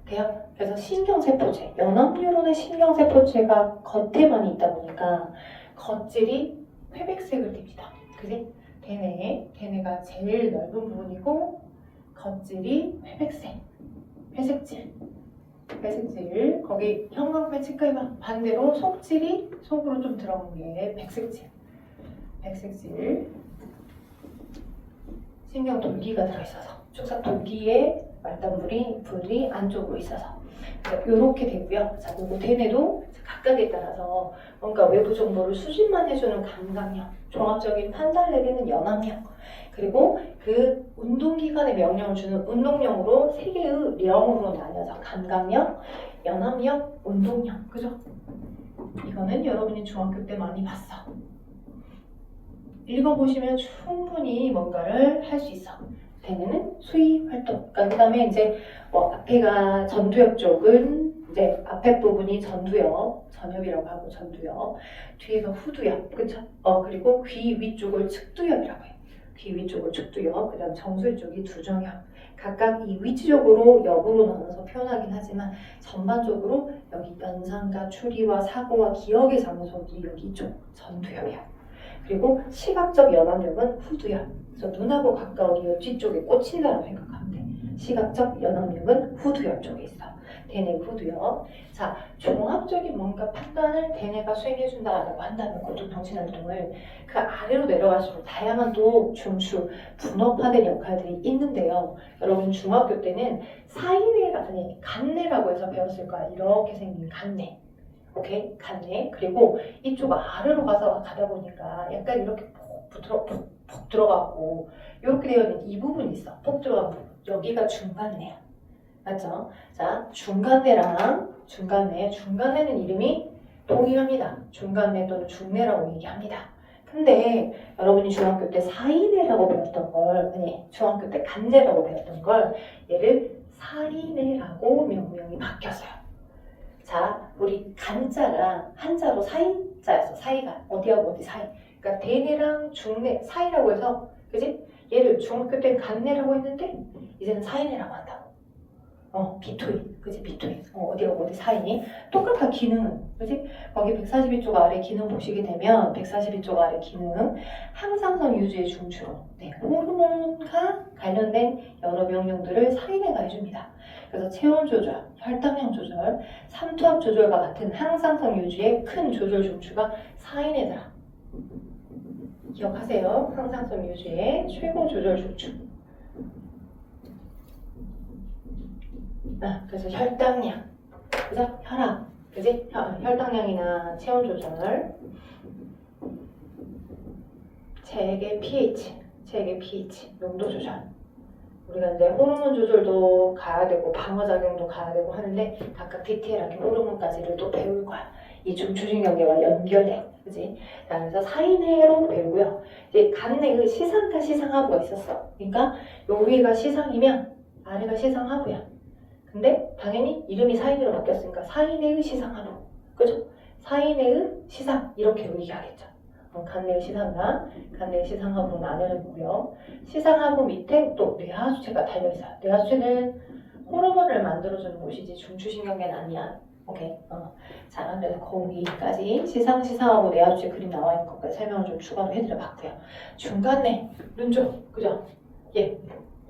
돼요? 그래서 신경세포체, 연합뉴런의 신경세포체가 겉에만 있다 보니까 겉질이 회백색을 띱니다. 그지? 대뇌가 제일 넓은 부분이고 겉질이 회백색, 회색질. 거기 형광펜 칠까봐 반대로 속질이 속으로 좀 들어간 게 백색질. 신경돌기가 들어있어서 축삭돌기에 말단불이 안쪽으로 있어서 이렇게 되고요. 자, 그리고 대뇌도 각각에 따라서 뭔가 외부 정보를 수집만 해주는 감각력, 종합적인 판단을 내리는 연합력, 그리고 그 운동기관에 명령을 주는 운동력으로 세 개의 령으로 나뉘어서 감각력, 연합력, 운동력. 그죠? 이거는 여러분이 중학교 때 많이 봤어. 읽어보시면 충분히 뭔가를 할 수 있어. 대뇌는 수위 활동. 그 다음에 이제 앞에가 전두엽 쪽은 이제 앞에 부분이 전엽이라고 하고 전두엽. 뒤에가 후두엽, 그쵸? 그리고 귀 위쪽을 측두엽이라고 해요. 귀 위쪽을 측두엽. 그 다음 정수리 쪽이 두정엽. 각각 이 위치적으로 엽으로 나눠서 표현하긴 하지만 전반적으로 여기 연상과 추리와 사고와 기억의 장소들이 여기 이쪽 전두엽이야. 그리고 시각적 연합력은 후두엽. 그래서 눈하고 가까운 이 뒤쪽에 꽂힌다고 생각하면 돼. 시각적 연합력은 후두엽 쪽에 있어. 대뇌 후두엽. 자, 종합적인 뭔가 판단을 대뇌가 수행해준다라고 한다면 고등 정신활동을 그 아래로 내려갈수록 다양한 또 중추, 분업화된 역할들이 있는데요. 여러분 중학교 때는 간뇌라고 해서 배웠을 거야. 이렇게 생긴 간뇌. 오케이? 간뇌. 그리고 이쪽 아래로 가다 보니까 약간 이렇게 푹 들어가고 이렇게 되어 있는 이 부분이 있어. 푹 들어간 부분. 여기가 중간뇌야. 맞죠? 자, 중간뇌는 이름이 동일합니다. 중간뇌 또는 중뇌라고 얘기합니다. 근데 여러분이 중학교 때 사이뇌라고 배웠던 걸, 중학교 때 간뇌라고 배웠던 걸 얘를 사이뇌라고 명명이 바뀌었어요. 자, 우리 간자가 한자로 사이자였어. 사이가 어디하고 어디 사이. 그러니까 대뇌랑 중뇌 사이라고 해서, 그지? 얘를 중학교 때 간뇌라고 했는데 이제는 사이뇌라고 한다고. 비토인. 그지? 비토인. 어디가 어디 사이니? 똑같아, 기능은. 그지? 거기 142쪽 아래 기능 보시게 되면 142쪽 아래 기능 항상성 유지의 중추로 네, 호르몬과 관련된 여러 명령들을 사인회가 해줍니다. 그래서 체온 조절, 혈당량 조절, 삼투압 조절과 같은 항상성 유지의 큰 조절 중추가 사인회더라. 기억하세요. 항상성 유지의 최고 조절 중추. 그래서 혈당량, 그죠? 혈압, 그지? 혈당량이나 체온 조절, 체액의 pH, 농도 조절. 우리가 이제 호르몬 조절도 가야 되고 방어작용도 가야 되고 하는데 각각 디테일하게 호르몬까지를 또 배울 거야. 이 중추신경계와 연결돼, 그지? 자, 그래서 사인회로 배우고요. 이제 간내의 시상과 시상하부가 있었어. 그러니까 요 위가 시상이면 아래가 시상하부야. 근데 당연히 이름이 사인회로 바뀌었으니까 사인회의 시상하부, 그죠? 사인회의 시상 이렇게 얘기하겠죠. 간내의 시상과 간내의 시상하부로 나뉘어지고요. 시상하부 밑에 또 뇌하수체가 달려있어요. 뇌하수체는 호르몬을 만들어주는 곳이지 중추신경계는 아니야. 오케이. 자, 그래서 거기까지 시상하부 뇌하수체 그림 나와 있는 것까지 설명을 좀 추가로 해드려봤고요. 중간내 눈쪽, 그죠? 예,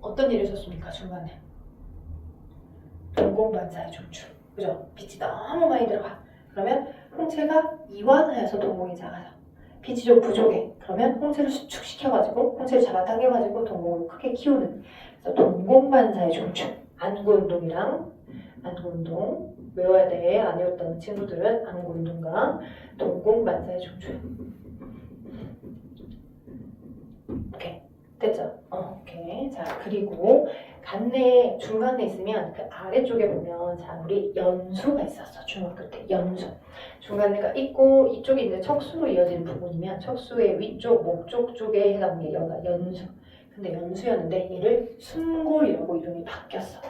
어떤 일이 있었습니까? 중간내 동공반사의 중추, 그죠? 빛이 너무 많이 들어가. 그러면 홍채가 이완하여서 동공이 작아져. 빛이 좀 부족해. 그러면 홍채를 수축시켜가지고 홍채를 잡아당겨가지고 동공을 크게 키우는. 그래서 동공반사의 중추. 안구운동이랑 안구운동 외워야 돼. 안 외웠다는 친구들은 안구운동과 동공반사의 중추. 오케이. 됐죠? 오케이. 자, 그리고 간내 중간에 있으면 그 아래쪽에 보면 자, 우리 연수가 있었어. 중학교 때 연수. 중간내가 있고 이쪽이 이제 척수로 이어진 부분이면 척수의 위쪽, 목쪽 쪽에 해당하는 게 연수. 근데 연수였는데 얘를 숨골이라고 이름이 바뀌었어.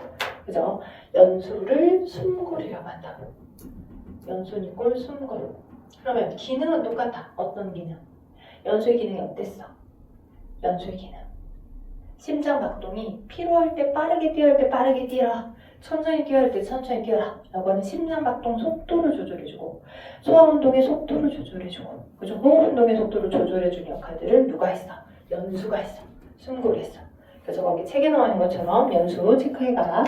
그죠? 연수를 숨골이라고 한다고. 연수니꼴 숨골. 그러면 기능은 똑같아. 어떤 기능? 연수의 기능이 어땠어? 연수의 기능. 심장 박동이 필요할 때 빠르게 뛰어야 할 때 빠르게 뛰어라. 천천히 뛰어야 할 때 천천히 뛰어라. 라고 하는 심장 박동 속도를 조절해주고 소화운동의 속도를 조절해주고 그죠? 호흡운동의 속도를 조절해주는 역할들을 누가 했어? 연수가 했어. 숨골이 했어. 그래서 거기 책에 나와 있는 것처럼 연수 체크해가.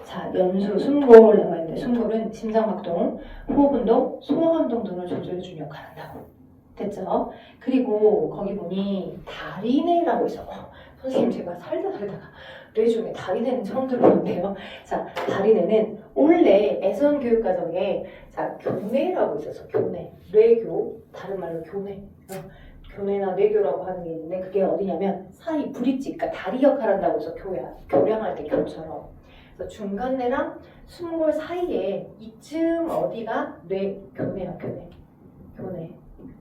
자, 연수, 숨골 나와 있는데 숨골은 심장 박동, 호흡운동, 소화운동 등을 조절해주는 역할을 한다고. 됐죠? 그리고 거기 보니 다리내라고 있어. 선생님 제가 살다가 뇌중에 다리내는 처음 들어봤는데요. 자, 다리내는 원래 애선 교육 과정에 자 교내라고 있어서 교내, 뇌교, 다른 말로 교내, 교내나 뇌교라고 하는 게 있는데 그게 어디냐면 사이 브릿지, 그러니까 다리 역할 한다고 해서 교량할 때 교처럼. 그래서 중간내랑 숨골 사이에 이쯤 어디가 교내야, 교내.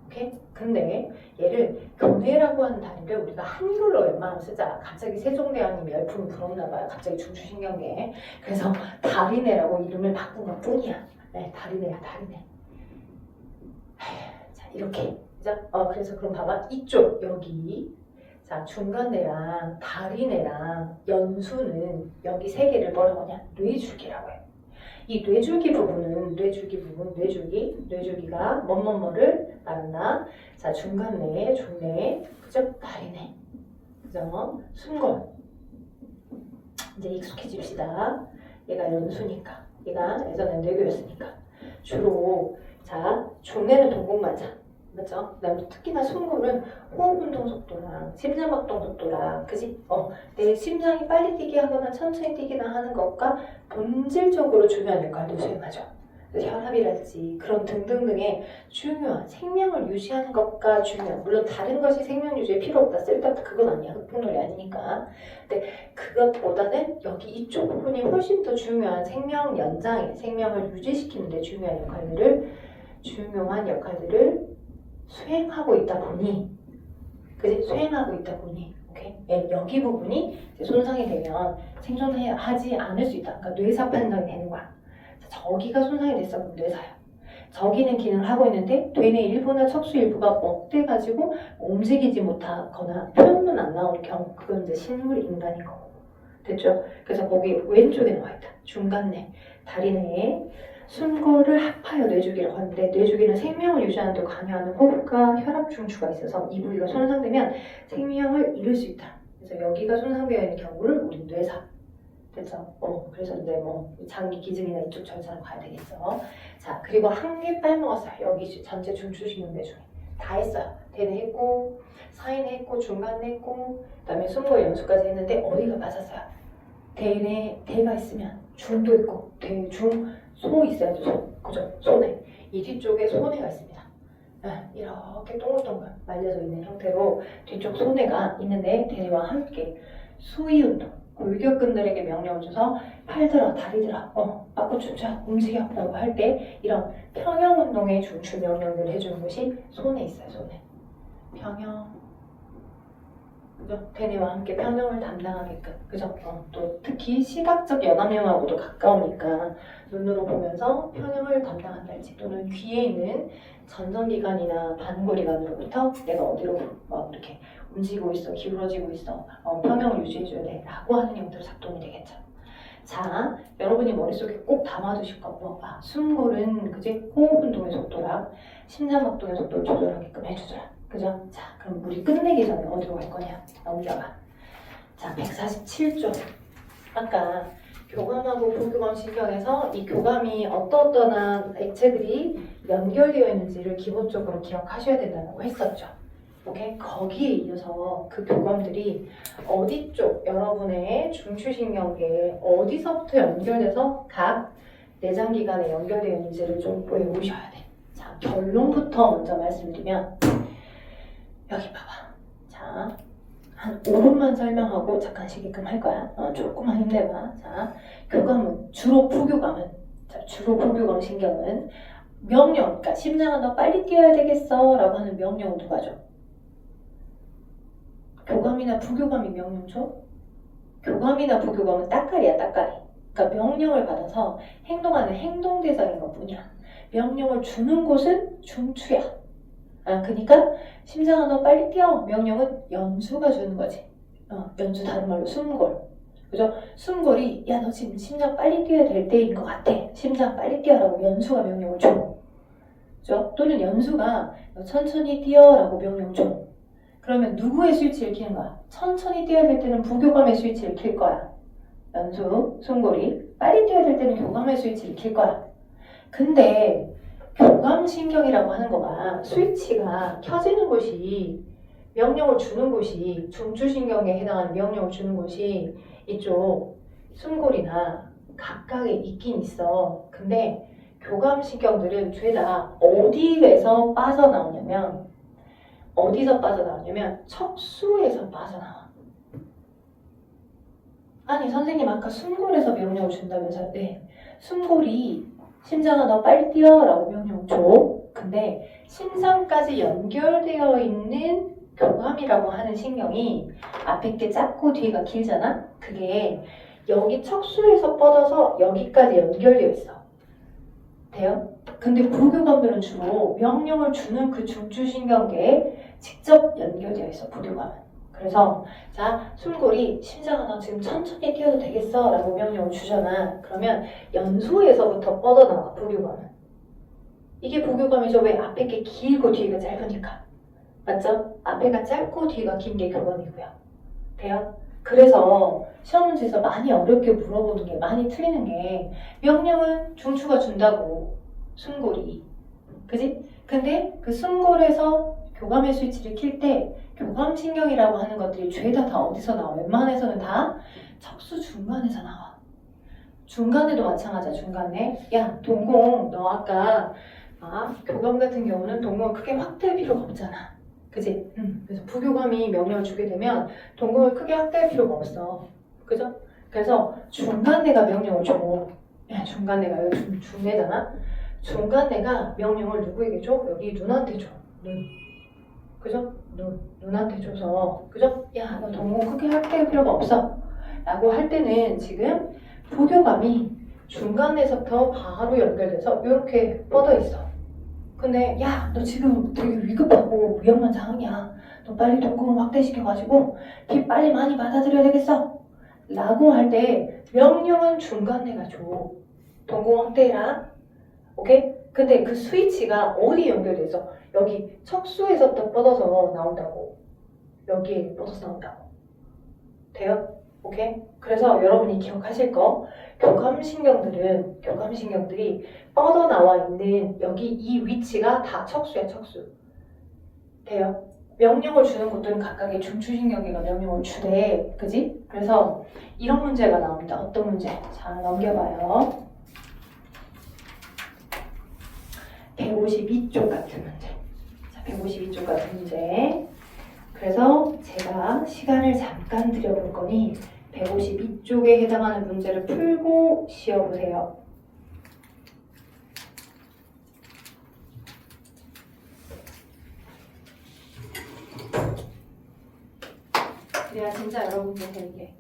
오케이? 근데 얘를 교내라고 하는 단위를 우리가 한글로 웬만하면 쓰자. 갑자기 세종대왕님이 열풍이 불었나봐요. 갑자기 중추신경계. 그래서 다리내라고 이름을 바꾼 것 뿐이야. 네, 다리내야, 다리내. 자, 이렇게. 그죠? 그래서 그럼 봐봐. 이쪽, 여기. 자, 중간내랑 다리내랑 연수는 여기 세 개를 뭐라고 하냐? 뇌줄기라고 해. 이 뇌줄기 부분은 뇌줄기가 뭐뭐뭐를 말한다. 자, 중간내, 중내, 그죠? 다리내, 그죠? 숨골. 이제 익숙해집시다. 얘가 연수니까, 얘가 예전에 뇌교였으니까. 주로 자, 중내는 동공반사. 맞죠? 그다음에 특히나 숨골은 호흡운동 속도랑 심장박동 속도랑 그지? 내 심장이 빨리 뛰게 하거나 천천히 뛰기나 하는 것과 본질적으로 중요한 역할도 수행하죠. 혈압이랄지 그런 등등등의 중요한 생명을 유지하는 것과 중요한 물론 다른 것이 생명 유지에 필요 없다 쓸데없다 그건 아니야. 흑풍놀이 아니니까. 근데 그것보다는 여기 이쪽 부분이 훨씬 더 중요한 생명 연장에 생명을 유지시키는 데 중요한 역할들을 수행하고 있다 보니, 그지? 수행하고 있다 보니, 오케이? 여기 부분이 이제 손상이 되면 생존하지 않을 수 있다. 그러니까 뇌사 판정이 되는 거야. 저기가 손상이 됐어, 그럼 뇌사야. 저기는 기능을 하고 있는데 뇌내 일부나 척수 일부가 억대가지고 움직이지 못하거나 표현은 안 나오는 경우, 그건 이제 식물 인간인 거고. 됐죠? 그래서 거기 왼쪽에 나와있다. 중간내, 다리 내에 숨고를 합하여 뇌주기라고 하는데 뇌주기는 생명을 유지하는 데 관여하는 호흡과 혈압 중추가 있어서 이 부위가 손상되면 생명을 잃을 수 있다. 그래서 여기가 손상되어 있는 경우를 우리 뇌사. 됐죠? 그래서 이제 뭐 장기 기증이나 이쪽 절차를 봐야 되겠죠. 자, 그리고 한 개 빼먹었어요. 여기 전체 중추신경대 중에 다 했어요. 대뇌 했고, 사이내 했고, 중간내 했고, 그다음에 숨고 연수까지 했는데 어디가 빠졌어요? 대뇌 대가 있으면 중도 있고, 대, 중, 소 있어야죠. 소, 그죠? 소뇌. 이 뒤쪽에 소뇌가 있습니다. 이렇게 동글동글 말려져 있는 형태로 뒤쪽 소뇌가 있는데 대뇌와 함께 수위 운동. 골격근들에게 명령을 줘서 팔 들어, 다리 들어, 빠꾸 춤춰, 움직여 라고 할 때 이런 평형 운동의 중추 명령을 해주는 것이 손에 있어요. 손에 평형, 그죠? 대뇌와 함께 평형을 담당하게끔, 그죠? 또 특히 시각적 연합령하고도 가까우니까 눈으로 보면서 평형을 담당한달지, 또는 귀에 있는 전정기관이나 반고리관으로부터 내가 어디로 막 이렇게 움직이고 있어, 기울어지고 있어, 평형을 유지해줘야 돼 라고 하는 형태로 작동이 되겠죠. 자, 여러분이 머릿속에 꼭 담아두실 거, 숨골은 그지? 호흡 운동의 속도랑 심장박동의 속도를 조절하게끔 해주더라. 그죠? 자, 그럼 우리 끝내기 전에 어디로 갈 거냐? 넘겨가. 자, 147조. 아까 교감하고 부교감 신경에서 이 교감이 어떠한 액체들이 연결되어 있는지를 기본적으로 기억하셔야 된다고 했었죠. 오케이? 거기에 이어서 그 교감들이 어디 쪽, 여러분의 중추신경계에 어디서부터 연결돼서 각 내장기관에 연결되어 있는지를 좀 외우셔야 돼. 자, 결론부터 먼저 말씀드리면 여기 봐봐. 자, 한 5분만 설명하고 잠깐 쉬게끔 할 거야. 조금만 힘내봐. 자, 교감은 주로 부교감은, 자, 주로 부교감 신경은 명령, 그러니까 심장아 너 빨리 뛰어야 되겠어 라고 하는 명령을 누가 줘? 교감이나 부교감이 명령 줘? 교감이나 부교감은 따까리야, 따까리. 그러니까 명령을 받아서 행동하는 행동대상인 것 뿐이야. 명령을 주는 곳은 중추야. 그러니까 심장아 너 빨리 뛰어 명령은 연수가 주는 거지. 연수 다른 말로 숨골. 그죠? 숨골이 야 너 지금 심장 빨리 뛰어야 될 때인 것 같아. 심장 빨리 뛰어라고 연수가 명령을 줘. 그죠? 또는 연수가 너 천천히 뛰어라고 명령 줘. 그러면 누구의 스위치를 켜는 거야? 천천히 뛰어야 될 때는 부교감의 스위치를 켤 거야. 연수, 숨골이. 빨리 뛰어야 될 때는 교감의 스위치를 켤 거야. 근데 교감신경이라고 하는 거가 스위치가 켜지는 곳이, 명령을 주는 곳이, 중추신경에 해당하는 명령을 주는 곳이 이쪽 숨골이나 각각에 있긴 있어. 근데 교감신경들은 죄다 어디에서 빠져나오냐면 척수에서 빠져나와. 아니 선생님 아까 숨골에서 명령을 준다면서요? 네. 숨골이 심장아 너 빨리 뛰어 라고 명령 줘. 근데 심장까지 연결되어 있는 교감이라고 하는 신경이 앞에 게 작고 뒤가 길잖아? 그게 여기 척수에서 뻗어서 여기까지 연결되어 있어. 돼요? 근데 부교감들은 주로 명령을 주는 그 중추신경계에 직접 연결되어 있어, 부교감은. 그래서 자, 숨골이 심장아 너 지금 천천히 뛰어도 되겠어 라고 명령을 주잖아. 그러면 연수에서부터 뻗어나와, 부교감은. 이게 부교감이죠. 왜? 앞에 게 길고 뒤가 짧으니까. 맞죠? 앞에가 짧고 뒤가 긴 게 교감이고요. 돼요? 그래서 시험 문제에서 많이 어렵게 물어보는 게, 많이 틀리는 게, 명령은 중추가 준다고, 숨골이. 그지? 근데 그 숨골에서 교감의 스위치를 킬 때 교감신경이라고 하는 것들이 죄다 다 어디서 나와? 웬만해서는 다 척수 중간에서 나와. 중간에도 마찬가지야. 중간에 야 동공 너 아까 교감 같은 경우는 동공을 크게 확대할 필요가 없잖아. 그지? 그래서 부교감이 명령을 주게 되면 동공을 크게 확대할 필요가 없어. 그죠? 그래서 중간내가 명령을 줘. 야, 중간내가 여기 중내잖아. 중간내가 명령을 누구에게 줘? 여기 눈한테 줘. 눈. 그죠? 눈한테 줘서, 그죠? 야, 너 동공 크게 확대할 필요가 없어. 라고 할 때는 지금 부교감이 중간에서부터 바로 연결돼서 이렇게 뻗어 있어. 근데 야, 너 지금 되게 위급하고 위험한 상황이야. 너 빨리 동공을 확대시켜가지고 피 빨리 많이 받아들여야 되겠어. 라고 할 때 명령은 중간내가 줘. 동공 확대해라. 오케이? 근데 그 스위치가 어디에 연결돼 있어? 여기 척수에서부터 뻗어서 나온다고. 여기에 뻗어서 나온다고. 돼요? 오케이? 그래서 여러분이 기억하실 거 교감신경들이 뻗어나와 있는 여기 이 위치가 다 척수야, 척수. 돼요? 명령을 주는 곳들은 각각의 중추신경계가 명령을 주대. 그지? 그래서 이런 문제가 나옵니다. 어떤 문제? 자, 넘겨봐요. 152쪽 같은 문제. 자, 152쪽 같은 문제. 그래서 제가 시간을 잠깐 드려볼 거니 152쪽에 해당하는 문제를 풀고 쉬어보세요. 그래야 진짜 여러분 보세요, 이게.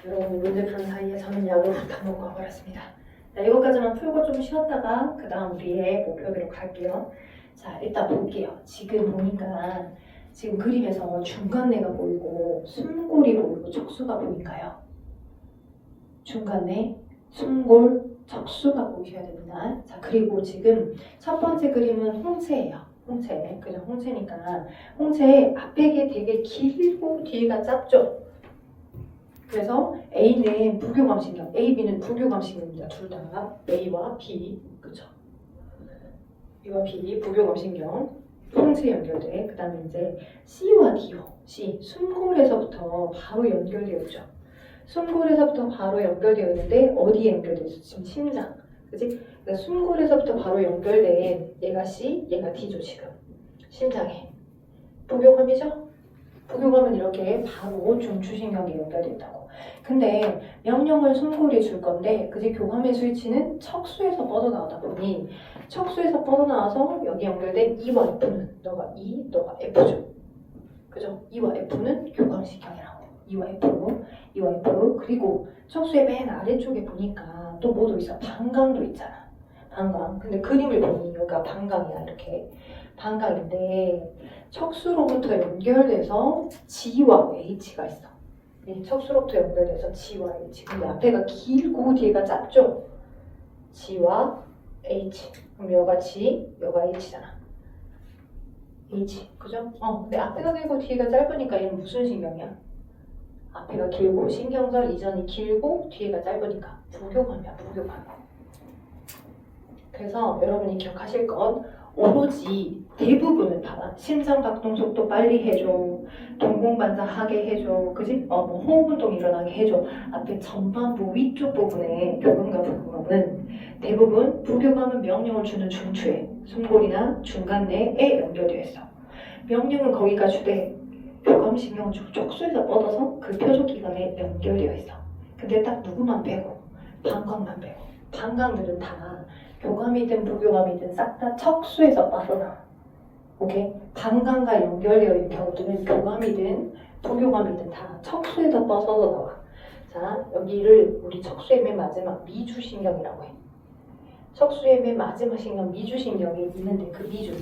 여러분 문제 푸는 사이에 저는 약을 다 먹고 와버렸습니다. 자, 이것까지만 풀고 좀 쉬었다가 그 다음 우리의 목표대로 갈게요. 자, 일단 볼게요. 지금 보니까 지금 그림에서 중간내가 보이고 숨골이 보이고 척수가 보인가요? 중간내, 숨골, 척수가 보이셔야 됩니다. 자, 그리고 지금 첫 번째 그림은 홍채예요. 홍채. 그냥 홍채니까 홍채 앞에 되게 길고 뒤가 짧죠? 그래서 A는 부교감신경, A, B는 부교감신경입니다. 둘 다 A와 B, 그렇죠? A와 B 부교감신경, 홍채 연결돼. 그 다음에 이제 C와 D요. C, 숨골에서부터 바로 연결되어 있죠. 숨골에서부터 바로 연결되어 있는데 어디에 연결되어 있어? 지금 심장, 그렇지? 그러니까 숨골에서부터 바로 연결된 얘가 C, 얘가 D죠 지금. 심장에 부교감이죠? 부교감은 이렇게 바로 중추신경에 연결되어 있다고. 근데 명령을 숨골이 줄 건데 그지 교감의 스위치는 척수에서 뻗어나오다 보니 척수에서 뻗어나와서 여기 연결된 E와 F는 너가 E, 너가 F죠. 그죠? E와 F는 교감신경이라고. E와 F 그리고 척수의 맨 아래쪽에 보니까 또 뭐도 있어? 방광도 있잖아. 방광. 근데 그림을 보니 여기가 방광이야 이렇게. 방광인데 척수로부터 연결돼서 G와 H가 있어. 이 척수로부터 연결돼서 G와 H. 근데 앞에가 길고 뒤가 짧죠? G와 H. 그럼 여가 G, 여가 H잖아. H. 그죠? 근데 앞에가 길고 뒤가 짧으니까 얘는 무슨 신경이야? 앞에가 길고 신경절 이전이 길고 뒤가 짧으니까 부교감이야, 부교감. 그래서 여러분이 기억하실 건 오로지 대부분은 봐라. 심장박동 속도 빨리 해줘. 동공반사하게 해줘. 그지? 뭐 호흡운동 일어나게 해줘. 앞에 전반부 위쪽 부분에 교감과 부교감은 대부분 부교감은 명령을 주는 중추에 숨골이나 중간내에 연결되어 있어. 명령은 거기가 주되 교감신경은 척수에서 뻗어서 그 표적기관에 연결되어 있어. 근데 딱 누구만 빼고 방광만 빼고 방광들은 다 교감이든 부교감이든 싹 다 척수에서 빠져나와. 오케이? 방광과 연결되어 있는 경우들은 교감이든 부교감이든 다 척수에서 뻗어서 나와. 자, 여기를 우리 척수의 맨 마지막 미주신경이라고 해. 척수의 맨 마지막 신경 미주신경이 있는데 그 미주,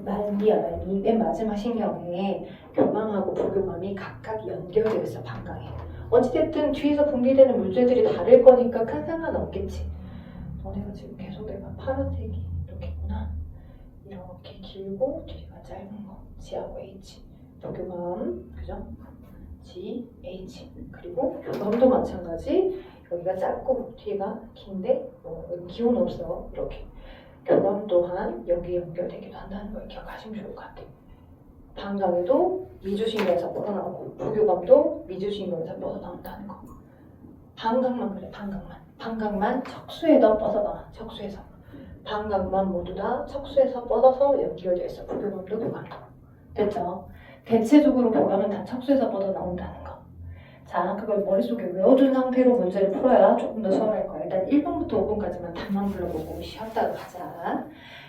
말미 맨 마지막 신경에 교감하고 부교감이 각각 연결되어 있어. 방광에. 어찌됐든 뒤에서 분비되는 물질들이 다를 거니까 큰 상관 없겠지. 너네가 지금 계속 내가 파란색이 이렇게 있구나. 이렇게 길고 뒤가 짧은 거 G하고 H 부교감 그죠? G, H 그리고 교감도 마찬가지. 여기가 짧고 뒤가 긴데 여기 기운 없어. 이렇게 교감 또한 여기에 연결되기도 한다는 걸 기억하시면 좋을 것 같아요. 방광에도 미주신경에서 뻗어나오고 부교감도 미주신경에서 뻗어나온다는 거. 방광만 그래. 방광만 척수에다 뻗어나와. 척수에서 방광만 모두 다 척수에서 뻗어서 연결되어 있어. 부교감도 교감도. 됐죠? 대체적으로 교감은 다 척수에서 뻗어나온다는 거. 자, 그걸 머릿속에 외워둔 상태로 문제를 풀어야 조금 더 수월할 거야. 일단 1번부터 5번까지만 답만 불러보고 쉬었다가 가자.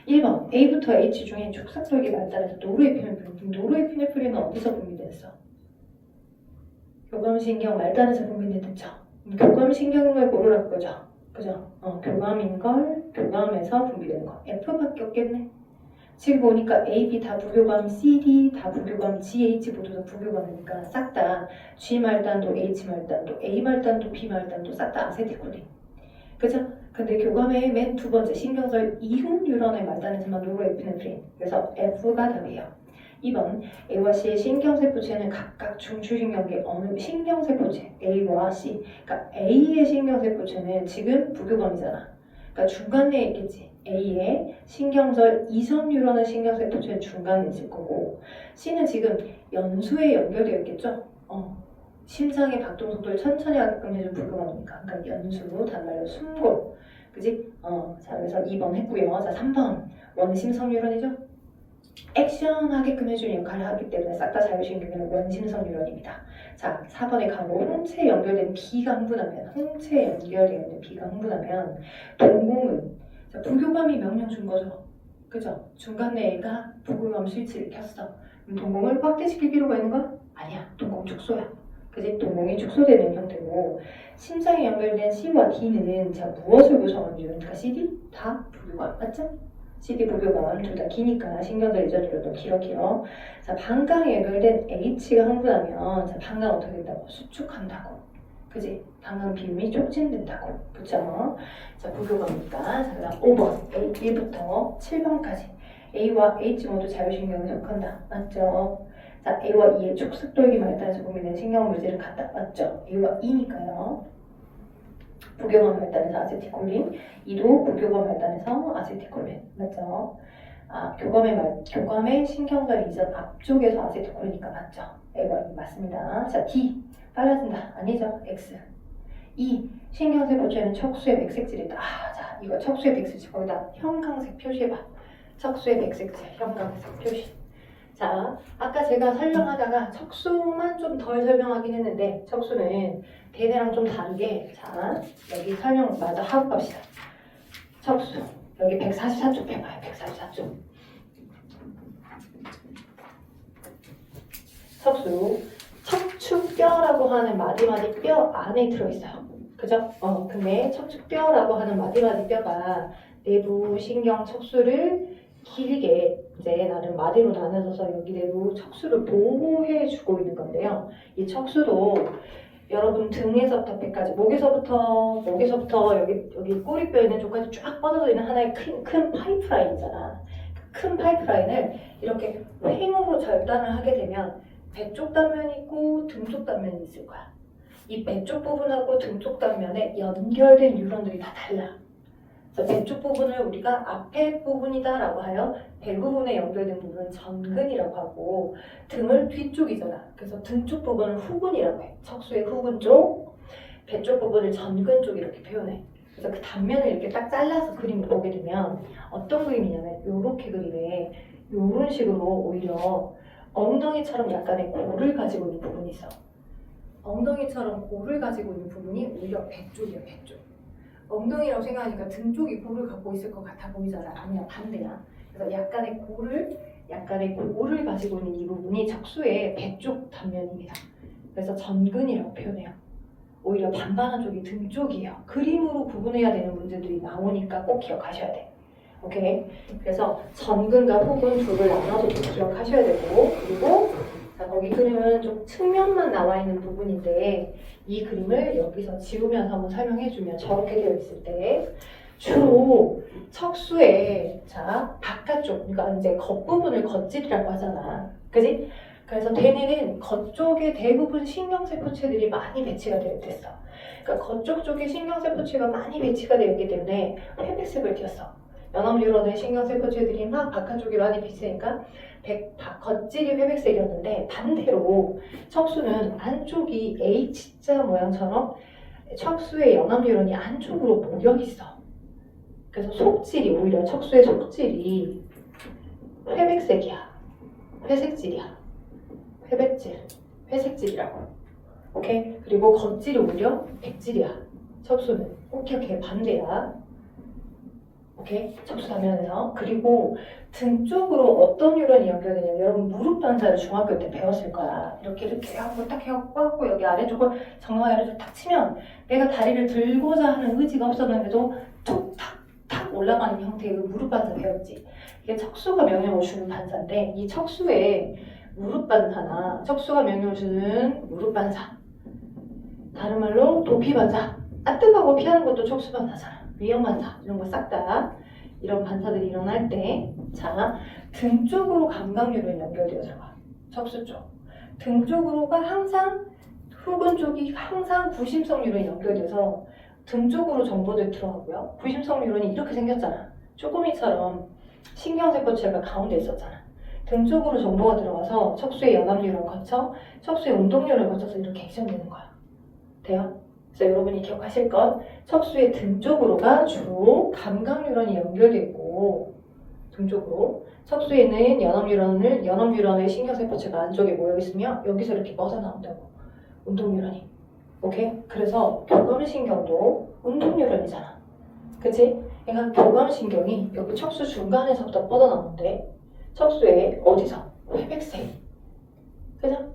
1번 A부터 H 중에 축삭절개 발달해서 노르에피네프린 어디서 분비됐어? 교감신경 말단에서 분비됐죠. 교감신경인 걸 고르라고 그러죠. 그죠? 교감인 걸 교감에서 분비되는 거. F밖에 없겠네. 지금 보니까 A, B 다 부교감, C, D 다 부교감, G, H 모두 다 부교감이니까 싹 다 G 말단도 H 말단도 A 말단도 B 말단도 싹 다 아세틸콜린. 그죠? 근데 교감의 맨 두 번째 신경설 이후 뉴런의 말단에서만 노르에피네프린. 그래서 F가 답이에요. 2번 A와 C의 신경세포체는 각각 중추신경계 어느 신경세포체 A와 C. 그러니까 A의 신경세포체는 지금 부교감이잖아. 그러니까 중간에 있겠지. A의 신경설 이선 뉴런의 신경세포체는 중간에 있을 거고 C는 지금 연수에 연결되어 있겠죠. 심장의 박동 속도를 천천히 하게끔 해준 부교감이니까. 그러니까 연수, 단말로 숨골. 그지? 자, 그래서 2번 했고요. 자, 3번 원심선 뉴런이죠. 액션하게끔 해주는 역할을 하기 때문에 싹 다 자율신경계는 원심선 뉴런입니다. 자, 4번에 가로 홍채에 연결된 B가 흥분하면 홍채에 연결되어 있는 B가 흥분하면 동공은 자, 부교감이 명령 준 거죠. 그죠? 중간에 애가 부교감 스위치를 켰어. 그럼 동공을 확대시킬 필요가 있는 거야? 아니야. 동공 축소야. 그지? 동공이 축소되는 형태고 심장에 연결된 C와 D는 자 무엇을 구성하는 유형일까? CD? 다 부교감. 맞죠? CD 부교감 둘 다 기니까 신경들 이전이라도 길어. 자 방광에 연결된 H가 흥분하면 자 방광 어떻게 된다고? 수축한다고. 그지? 방광 비움이 촉진된다고. 그쵸? 자 부교감이니까 자 그다음 5번 1부터 7번까지 A와 H 모두 자율신경에 속한다. 맞죠? 자 A와 E의 축습돌기 말단에서 보면 신경물질을 갖다. 맞죠? A와 E니까요. 부교감 말단에서 아세틸콜린, E도 부교감 말단에서 아세틸콜린. 맞죠? 교감의 신경절 이전 앞쪽에서 아세틸콜린이니까 맞죠? A와 E 맞습니다. 자, D 빨라진다. 아니죠? X. E 신경세포체는 척수의 백색질이다. 자, 이거 척수의 백색질 거기다 형광색 표시해봐. 척수의 백색질, 형광색 표시. 자, 아까 제가 설명하다가 척수만 좀 덜 설명하긴 했는데 척수는 대뇌랑 좀 다르게 자, 여기 설명 마저 하고 갑시다. 척수, 여기 144쪽 해봐요. 144쪽. 척수, 척추뼈라고 하는 마디마디 뼈 안에 들어있어요. 그죠? 근데 척추뼈라고 하는 마디마디 뼈가 내부 신경 척수를 길게 이제 나는 마디로 나눠져서 여기 내부 척수를 보호해주고 있는 건데요. 이 척수도 여러분 등에서부터 배까지 목에서부터 여기 꼬리뼈 있는 쪽까지 쫙 뻗어져 있는 하나의 큰 파이프라인이잖아. 큰 파이프라인을 이렇게 횡으로 절단을 하게 되면 배 쪽 단면이 있고 등 쪽 단면이 있을 거야. 이 배 쪽 부분하고 등 쪽 단면에 연결된 뉴런들이 다 달라. 그래서 배 쪽 부분을 우리가 앞에 부분이다라고 하여 배 부분에 연결된 부분은 전근이라고 하고 등을 뒤쪽이잖아. 그래서 등 쪽 부분을 후근이라고 해. 척수의 후근 쪽, 배 쪽 부분을 전근 쪽 이렇게 표현해. 그래서 그 단면을 이렇게 딱 잘라서 그림을 보게 되면 어떤 그림이냐면 이렇게 그림에 이런 식으로 오히려 엉덩이처럼 약간의 골을 가지고 있는 부분이 있어. 엉덩이처럼 골을 가지고 있는 부분이 오히려 배 쪽이야, 배 쪽. 엉덩이라고 생각하니까 등 쪽이 골을 갖고 있을 것 같아 보이잖아. 아니야, 반대야. 그래서 약간의 골을 가지고 있는 이 부분이 척수의 배 쪽 단면입니다. 그래서 전근이라고 표현해요. 오히려 반반한 쪽이 등 쪽이에요. 그림으로 구분해야 되는 문제들이 나오니까 꼭 기억하셔야 돼. 오케이? 그래서 전근과 후근 둘을 나눠서 기억하셔야 되고 그리고 자, 거기 그림은 좀 측면만 나와 있는 부분인데 이 그림을 여기서 지우면서 한번 설명해주면 저렇게 되어 있을 때 주로 척수의 자 바깥쪽, 그러니까 이제 겉부분을 겉질이라고 하잖아. 그지? 그래서 대뇌는 겉쪽에 대부분 신경세포체들이 많이 배치가 되어 있어. 그러니까 겉쪽 쪽에 신경세포체가 많이 배치가 되어 있기 때문에 회백색을 띄었어. 연합뉴런의 신경세포체들이 막 바깥쪽에 많이 비치니까 겉질이 회백색이었는데 반대로 척수는 안쪽이 H자 모양처럼 척수의 연합뉴런이 안쪽으로 모여 있어. 그래서 속질이 오히려 척수의 속질이 회백색이야. 회색질이야. 회백질, 회색질이라고. 오케이? 그리고 겉질이 오히려 백질이야. 척수는 꼭 기억해. 반대야. 오케이? 척수 단면에서. 그리고 등 쪽으로 어떤 뉴런이 연결되냐면 여러분 무릎 반사를 중학교 때 배웠을 거야. 이렇게 하고 딱 해갖고 여기 아래쪽을 정강이 아래쪽 탁 치면 내가 다리를 들고자 하는 의지가 없었는데도 툭탁탁 올라가는 형태의 무릎 반사 배웠지. 이게 척수가 명령을 주는 반사인데 이 척수의 무릎 반사나 척수가 명령을 주는 무릎 반사, 다른 말로 도피 반사, 뜨거워 피하는 것도 척수 반사잖아. 위험 반사 이런 거 싹 다 이런 반사들이 일어날 때, 자, 등 쪽으로 감각류로 연결되어서 가. 척수 쪽. 등 쪽으로가 항상 후근 쪽이 항상 부심성 뉴런이 연결돼서 등 쪽으로 정보들이 들어가고요. 부심성 뉴런이 이렇게 생겼잖아. 쪼꼬미처럼 신경세포체가 가운데 있었잖아. 등 쪽으로 정보가 들어가서 척수의 연합 뉴런 거쳐 척수의 운동 뉴런을 거쳐서 이렇게 액션되는 거야. 돼요? 그래서 여러분이 기억하실 것, 척수의 등 쪽으로가 주로 감각 뉴런이 연결되어 있고, 등 쪽으로 척수에 있는 연합 뉴런의 신경세포체가 안쪽에 모여 있으며 여기서 이렇게 뻗어나온다고. 운동 뉴런이. 오케이? 그래서 교감신경도 운동 뉴런이잖아. 그치? 그러니까 교감신경이 여기 척수 중간에서부터 뻗어나오는데 척수에 어디서? 회백색. 그죠?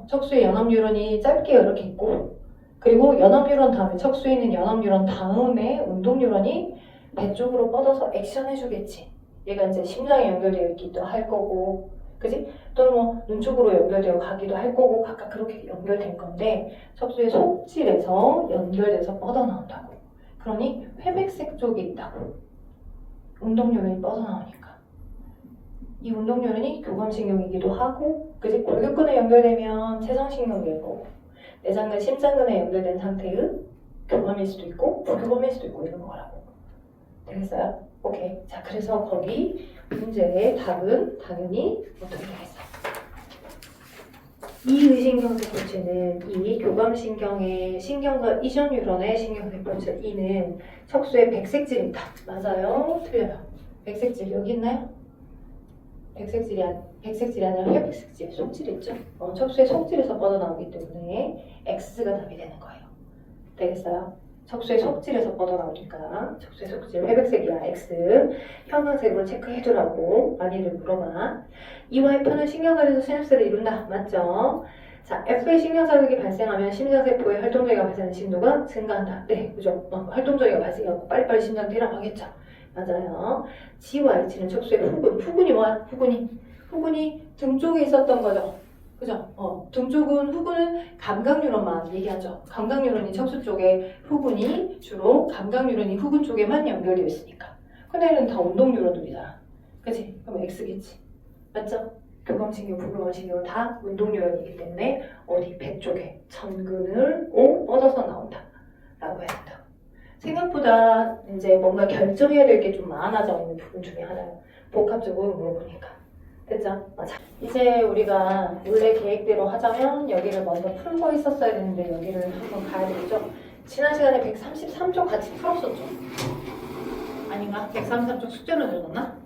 척수의 연합 뉴런이 짧게 이렇게 있고, 그리고 연합 뉴런 다음에 척수에 있는 연합 뉴런 다음에 운동 뉴런이 배 쪽으로 뻗어서 액션 해주겠지. 얘가 이제 심장에 연결되어 있기도 할 거고, 그지? 또는 뭐 눈 쪽으로 연결되어 가기도 할 거고, 각각 그렇게 연결될 건데 척수의 속질에서 연결돼서 뻗어나온다고. 그러니 회백색 쪽에 있다고. 운동 뉴런이 뻗어나오니까. 이 운동 뉴런이 교감신경이기도 하고, 그지? 골격근에 연결되면 세상신경일 거고, 내장근, 심장근에 연결된 상태의 교감일 수도 있고 부교감일 수도 있고 이런 거라고. 되겠어요? 오케이. 자, 그래서 거기 문제의 답은 당연히 어떻게 되겠어? 이 의신경세포체는 이 교감신경의 신경과 이전 뉴런의 신경세포체 E는 척수의 백색질입니다. 맞아요? 틀려요? 백색질 여기 있나요? 백색질이 아니라 회백색질, 속질 있죠? 척수의 속질에서 뻗어나오기 때문에 X가 답이 되는 거예요. 되겠어요? 척수의 속질에서 뻗어나오니까 척수의 속질, 회백색이야, X. 형광색으로 체크해두라고 많이들 물어봐. 이와 F는 신경살에서 시냅스를 이룬다. 맞죠? 자, F의 신경자극이 발생하면 심장세포의 활동적이가 발생하는 심도가 증가한다. 네, 그죠? 활동적이가 발생하고 빨리빨리 심장 뛰라고 하겠죠? 맞아요. G와 H는 척수의 후근. 후근이 뭐야? 후근이 등 쪽에 있었던 거죠. 그죠? 등 쪽은 후근은 감각뉴런만 얘기하죠. 감각뉴런이 척수 쪽에 후근이 주로 감각뉴런이 후근 쪽에만 연결되어 있으니까. 근데 얘는 다 운동뉴런들이잖아. 그치? 그럼 X겠지. 맞죠? 교감신경, 부교감신경은 다 운동뉴런이기 때문에 어디 배 쪽에 전근을 뻗어서 나온다. 라고 해야 된다. 생각보다 이제 뭔가 결정해야 될 게 좀 많아져 있는 부분 중에 하나예요. 복합적으로 물어보니까. 됐죠? 맞아. 이제 우리가 원래 계획대로 하자면 여기를 먼저 풀고 있었어야 되는데 여기를 한번 가야 되겠죠? 지난 시간에 133쪽 같이 풀었었죠? 아닌가? 133쪽 숙제로 들었나?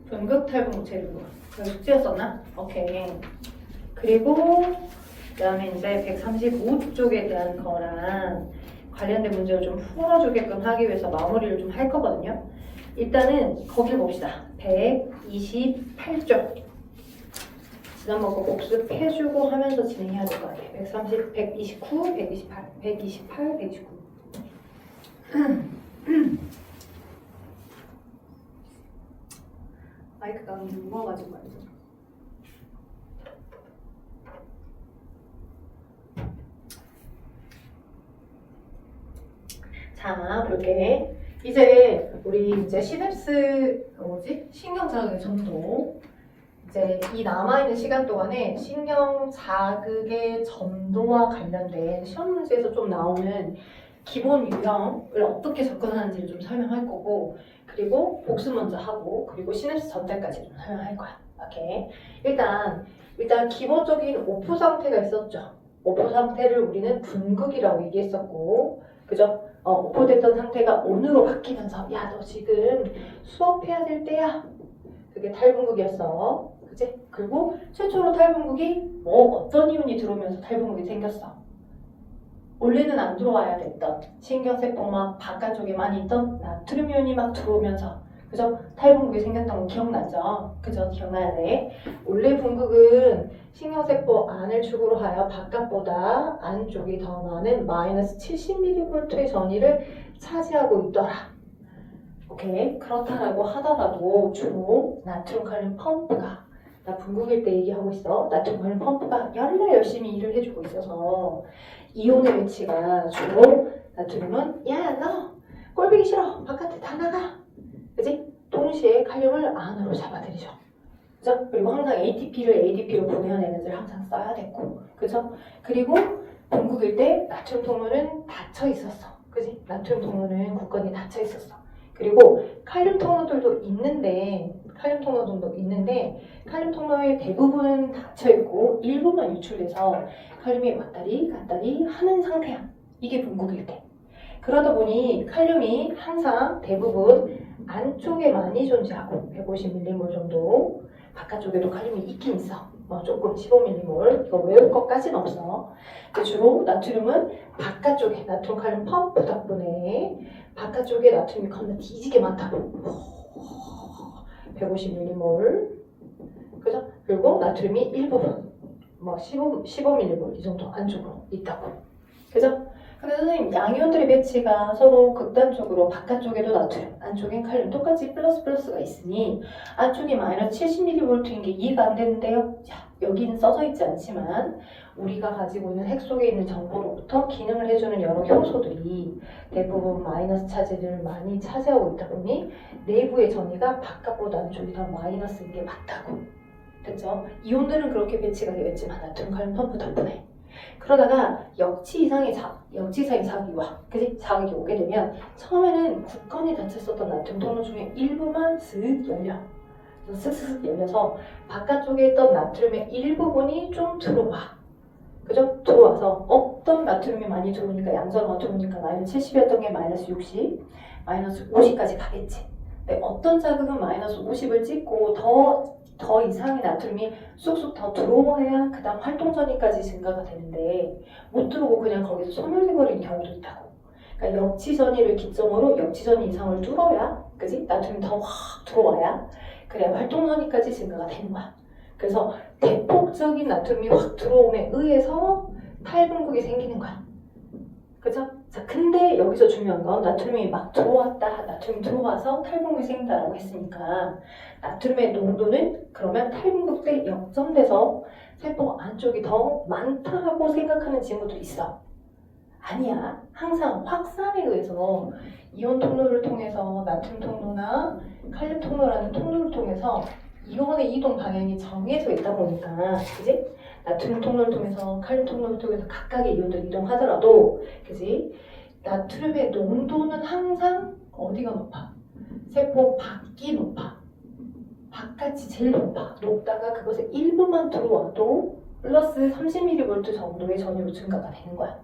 분극 탈분구체류 그 숙제였었나? 오케이. 그리고 그 다음에 이제 135쪽에 대한 거랑 관련된 문제를 좀 풀어주게끔 하기 위해서 마무리를 좀 할 거거든요. 일단은 거길 봅시다. 128쪽. 지난번 거 복습해주고 하면서 진행해야 될 것 같아요. 130, 129, 128, 128, 129. 마이크가 무거워가지고 말이죠. 자, 볼게. 이제 우리 이제 시냅스 신경 자극의 전도. 이제 이 남아있는 시간 동안에 신경 자극의 전도와 관련된 시험 문제에서 좀 나오는 기본 유형을 어떻게 접근하는지를 좀 설명할 거고, 그리고 복습 먼저 하고, 그리고 시냅스 전달까지 좀 설명할 거야. 오케이. 일단 기본적인 오프 상태가 있었죠. 오프 상태를 우리는 분극이라고 얘기했었고, 그죠? 오프됐던 상태가 온으로 바뀌면서 야, 너 지금 수업해야 될 때야. 그게 탈분극이었어. 그치? 그리고 최초로 탈분극이 어떤 이온이 들어오면서 탈분극이 생겼어? 원래는 안 들어와야 됐던 신경세포막 바깥쪽에 많이 있던 나트륨 이온이 막 들어오면서 그죠? 탈분극이 생겼던 거 기억나죠? 그죠? 기억나야 돼. 원래 분극은 신경세포 안을 축으로 하여 바깥보다 안쪽이 더 많은 마이너스 70mV의 전위를 차지하고 있더라. 오케이. 그렇다라고 하더라도 주로 나트륨 칼륨 펌프가 나 분극일 때 얘기하고 있어. 나트륨 칼륨 펌프가 열나 열심히 일을 해주고 있어서 이온의 위치가 주로 나트륨은 야 너 꼴보기 싫어 바깥에 다 나가 그지? 동시에 칼륨을 안으로 잡아들이죠. 그죠? 그리고 항상 ATP를 ADP로 분해한 에너지를 항상 써야 됐고 그죠? 그리고 분극일 때 나트륨 통로는 닫혀 있었어. 그지? 나트륨 통로는 굳건히 닫혀 있었어. 그리고 칼륨 통로들도 있는데 칼륨 통로의 대부분은 닫혀 있고 일부만 유출돼서 칼륨이 왔다리 갔다리 하는 상태야. 이게 분극일 때. 그러다 보니 칼륨이 항상 대부분 안쪽에 많이 존재하고 150mm몰 정도 바깥쪽에도 칼륨이 있긴 있어. 조금 15mm몰 이거 외울 것까지는 없어. 주로 나트륨은 바깥쪽에 나트륨 칼륨 펌프 덕분에 바깥쪽에 나트륨이 겁나 뒤지게 많다고 150mm몰 그죠? 그리고 나트륨이 일부분 15mm몰 이 정도 안쪽으로 있다고 그죠? 근데 선생님 양이온들의 배치가 서로 극단적으로 바깥쪽에도 나트륨, 안쪽엔 칼륨 똑같이 플러스가 있으니 안쪽이 마이너스 70mV인 게 이해가 안 되는데요. 자, 여기는 써져 있지 않지만 우리가 가지고 있는 핵 속에 있는 정보로부터 기능을 해주는 여러 효소들이 대부분 마이너스 차지를 많이 차지하고 있다 보니 내부의 전위가 바깥보다 안쪽이 더 마이너스인 게 맞다고. 됐죠? 이온들은 그렇게 배치가 되어 있지만 나트륨 칼륨 펌프 덕분에 그러다가 역치 이상의 자극이 와. 그지? 자극이 오게 되면 처음에는 굳건히 닫혔었던 나트륨 통로 중에 일부만 슥 열려. 슥슥 열려서 바깥쪽에 있던 나트륨의 일부분이 좀 들어와. 그죠? 들어와서 어떤 나트륨이 많이 들어오니까 양전화가 들어오니까 마이너스 70이었던 게 마이너스 60, 마이너스 50까지 가겠지. 근데 어떤 자극은 마이너스 50을 찍고 더 이상의 나트륨이 쑥쑥 더 들어와야 그 다음 활동전이까지 증가가 되는데 못 들어오고 그냥 거기서 소멸돼버리는 경우도 있다고. 그러니까 역치전이를 기점으로 역치전이 이상을 뚫어야 그지? 나트륨이 더 확 들어와야 그래야 활동전이까지 증가가 되는 거야. 그래서 대폭적인 나트륨이 확 들어옴에 의해서 탈분극이 생기는 거야. 그죠? 자, 근데 여기서 중요한 건 나트륨이 막 들어왔다, 나트륨이 들어와서 탈분극이 생긴다라고 했으니까 나트륨의 농도는 그러면 탈분극 때 역전돼서 세포 안쪽이 더 많다라고 생각하는 친구들이 있어. 아니야. 항상 확산에 의해서 이온 통로를 통해서 나트륨 통로나 칼륨 통로라는 통로를 통해서 이온의 이동 방향이 정해져 있다 보니까 그지? 나트륨 통로를 통해서 칼륨 통로를 통해서 각각의 이온들이 이동하더라도 그지? 나트륨의 농도는 항상 어디가 높아? 세포 밖이 높아. 바깥이 제일 높다가 그것의 일부만 들어와도 플러스 30mV 정도의 전위로 증가가 되는 거야.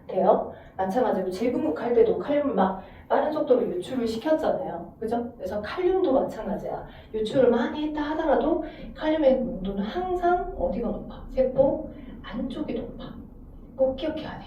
돼요? 마찬가지로 재분극할 때도 칼륨을 막 빠른 속도로 유출을 시켰잖아요. 그죠? 그래서 칼륨도 마찬가지야. 유출을 많이 했다 하더라도 칼륨의 농도는 항상 어디가 높아? 세포 안쪽이 높아. 꼭 기억해야 돼.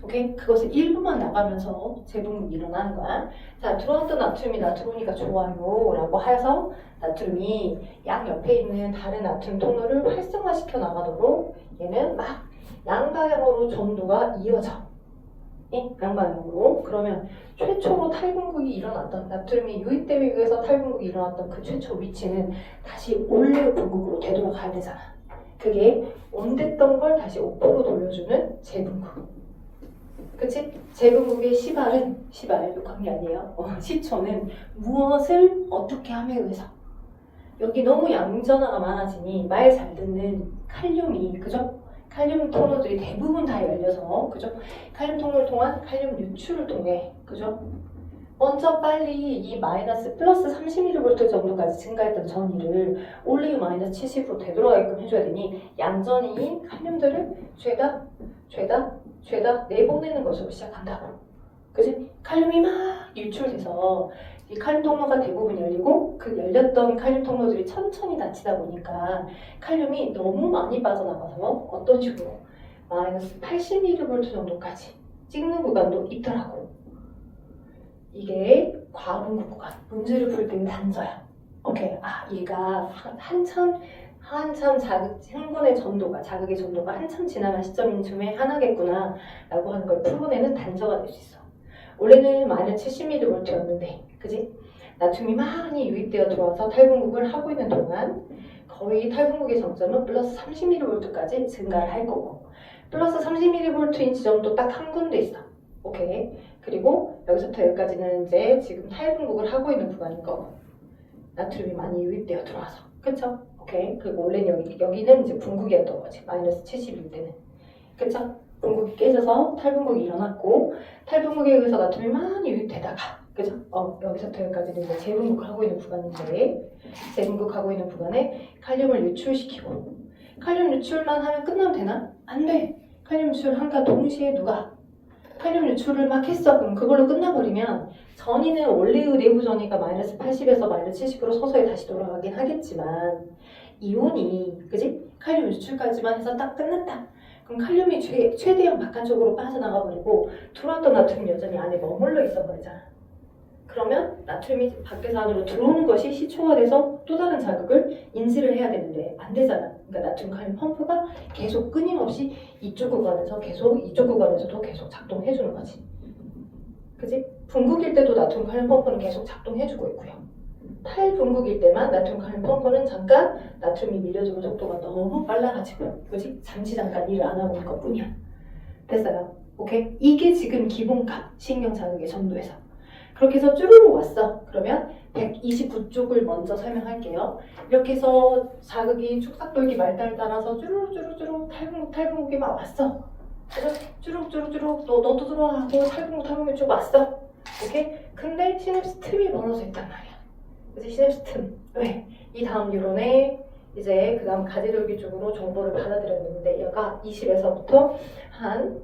오케이? 그것을 일부만 나가면서 재분극이 일어나는 거야. 자, 들어왔던 나트륨이 나 들어오니까 좋아요 라고 해서 나트륨이 양 옆에 있는 다른 나트륨 통로를 활성화시켜 나가도록 얘는 막 양방향으로 전도가 이어져. 양방향으로. 그러면 최초로 탈분극이 일어났던 나트륨이 유입됨에 의해서 탈분극이 일어났던 그 최초 위치는 다시 원래의 분극으로 되돌아가야 되잖아. 그게 온됐던 걸 다시 5% 돌려주는 재분극. 그치? 재분극의 시발 욕한 게 아니에요. 시초는 무엇을 어떻게 함에 의해서. 여기 너무 양전화가 많아지니 말 잘 듣는 칼륨이 그죠? 칼륨 통로들이 대부분 다 열려서 그죠? 칼륨 통로를 통한 칼륨 유출을 통해 그죠? 먼저 빨리 이 마이너스 플러스 30mV 정도까지 증가했던 전위를 원래 마이너스 70으로 되돌아가게끔 해줘야 되니 양전이인 칼륨들을 죄다 내보내는 것으로 시작한다고. 그지? 칼륨이 막 유출돼서 이 칼륨 통로가 대부분 열리고 그 열렸던 칼륨 통로들이 천천히 닫히다 보니까 칼륨이 너무 많이 빠져나가서 어떤 식으로 마이너스 80mV 정도까지 찍는 구간도 있더라고. 이게 과분구 구간. 문제를 풀 때는 단서야. 오케이. 얘가 한참 흥분의 전도가, 자극의 전도가 한참 지나간 시점 중에 하나겠구나 라고 하는 걸 풀어내는 단서가 될 수 있어. 원래는 마이너스 70mV였는데, 그지? 나트륨이 많이 유입되어 들어와서 탈분국을 하고 있는 동안 거의 탈분국의 정점은 플러스 30mV까지 증가를 할 거고, 플러스 30mV인 지점도 딱 한 군데 있어. 오케이. 그리고 여기서부터 여기까지는 이제 지금 탈분국을 하고 있는 구간인 거고, 나트륨이 많이 유입되어 들어와서. 그쵸? 오케이. 그리고 원래는 여기는 이제 분국이었던 거지. 마이너스 70일 때는. 그쵸? 분국이 깨져서 탈분국이 일어났고, 탈분국에 의해서 나트륨이 많이 유입되다가, 그죠? 여기서부터 여기까지는 이제 재분국하고 있는 구간인데, 재분국하고 있는 구간에 칼륨을 유출시키고, 칼륨 유출만 하면 끝나면 되나? 안 돼. 칼륨 유출함과 동시에 누가? 칼륨 유출을 막 했어. 그럼 그걸로 끝나버리면 전이는 원래의 내부 전이가 마이너스 80에서 마이너스 70으로 서서히 다시 돌아가긴 하겠지만 이온이, 그지? 칼륨 유출까지만 해서 딱 끝났다. 그럼 칼륨이 최대한 바깥쪽으로 빠져나가 버리고 들어왔던 나트륨이 여전히 안에 머물러 있어 버리잖아. 그러면 나트륨이 밖에서 안으로 들어오는 것이 시초가 돼서 또 다른 자극을 인지를 해야 되는데 안 되잖아. 그러니까 나트륨 칼륨 펌프가 계속 끊임없이 이쪽 구간에서도 계속 작동해주는 거지. 그지? 분국일 때도 나트륨 칼륨 펌프는 계속 작동해주고 있고요. 탈분국일 때만 나트륨 칼륨 펌프는 잠깐 나트륨이 밀려주는 속도가 너무 빨라가지고, 그지? 잠깐 일을 안 하고 있는 것 뿐이야. 됐어요? 오케이? 이게 지금 기본값, 신경 자극의 전도에서. 그렇게 해서 쭈루룩 왔어. 그러면 129쪽을 먼저 설명할게요. 이렇게 해서 자극이 축삭돌기 말단을 따라서 쭈루룩 탈분국이 막 왔어. 그래서 쭈룩 너도 들어가고 탈분국이 쭉 왔어. 오케이? 근데 시냅스 틈이 멀어져 있단 말이야. 그래서 시냅스 틈. 왜? 이 다음 뉴런에 이제 그 다음 가지돌기 쪽으로 정보를 받아들였는데 얘가 20에서부터 한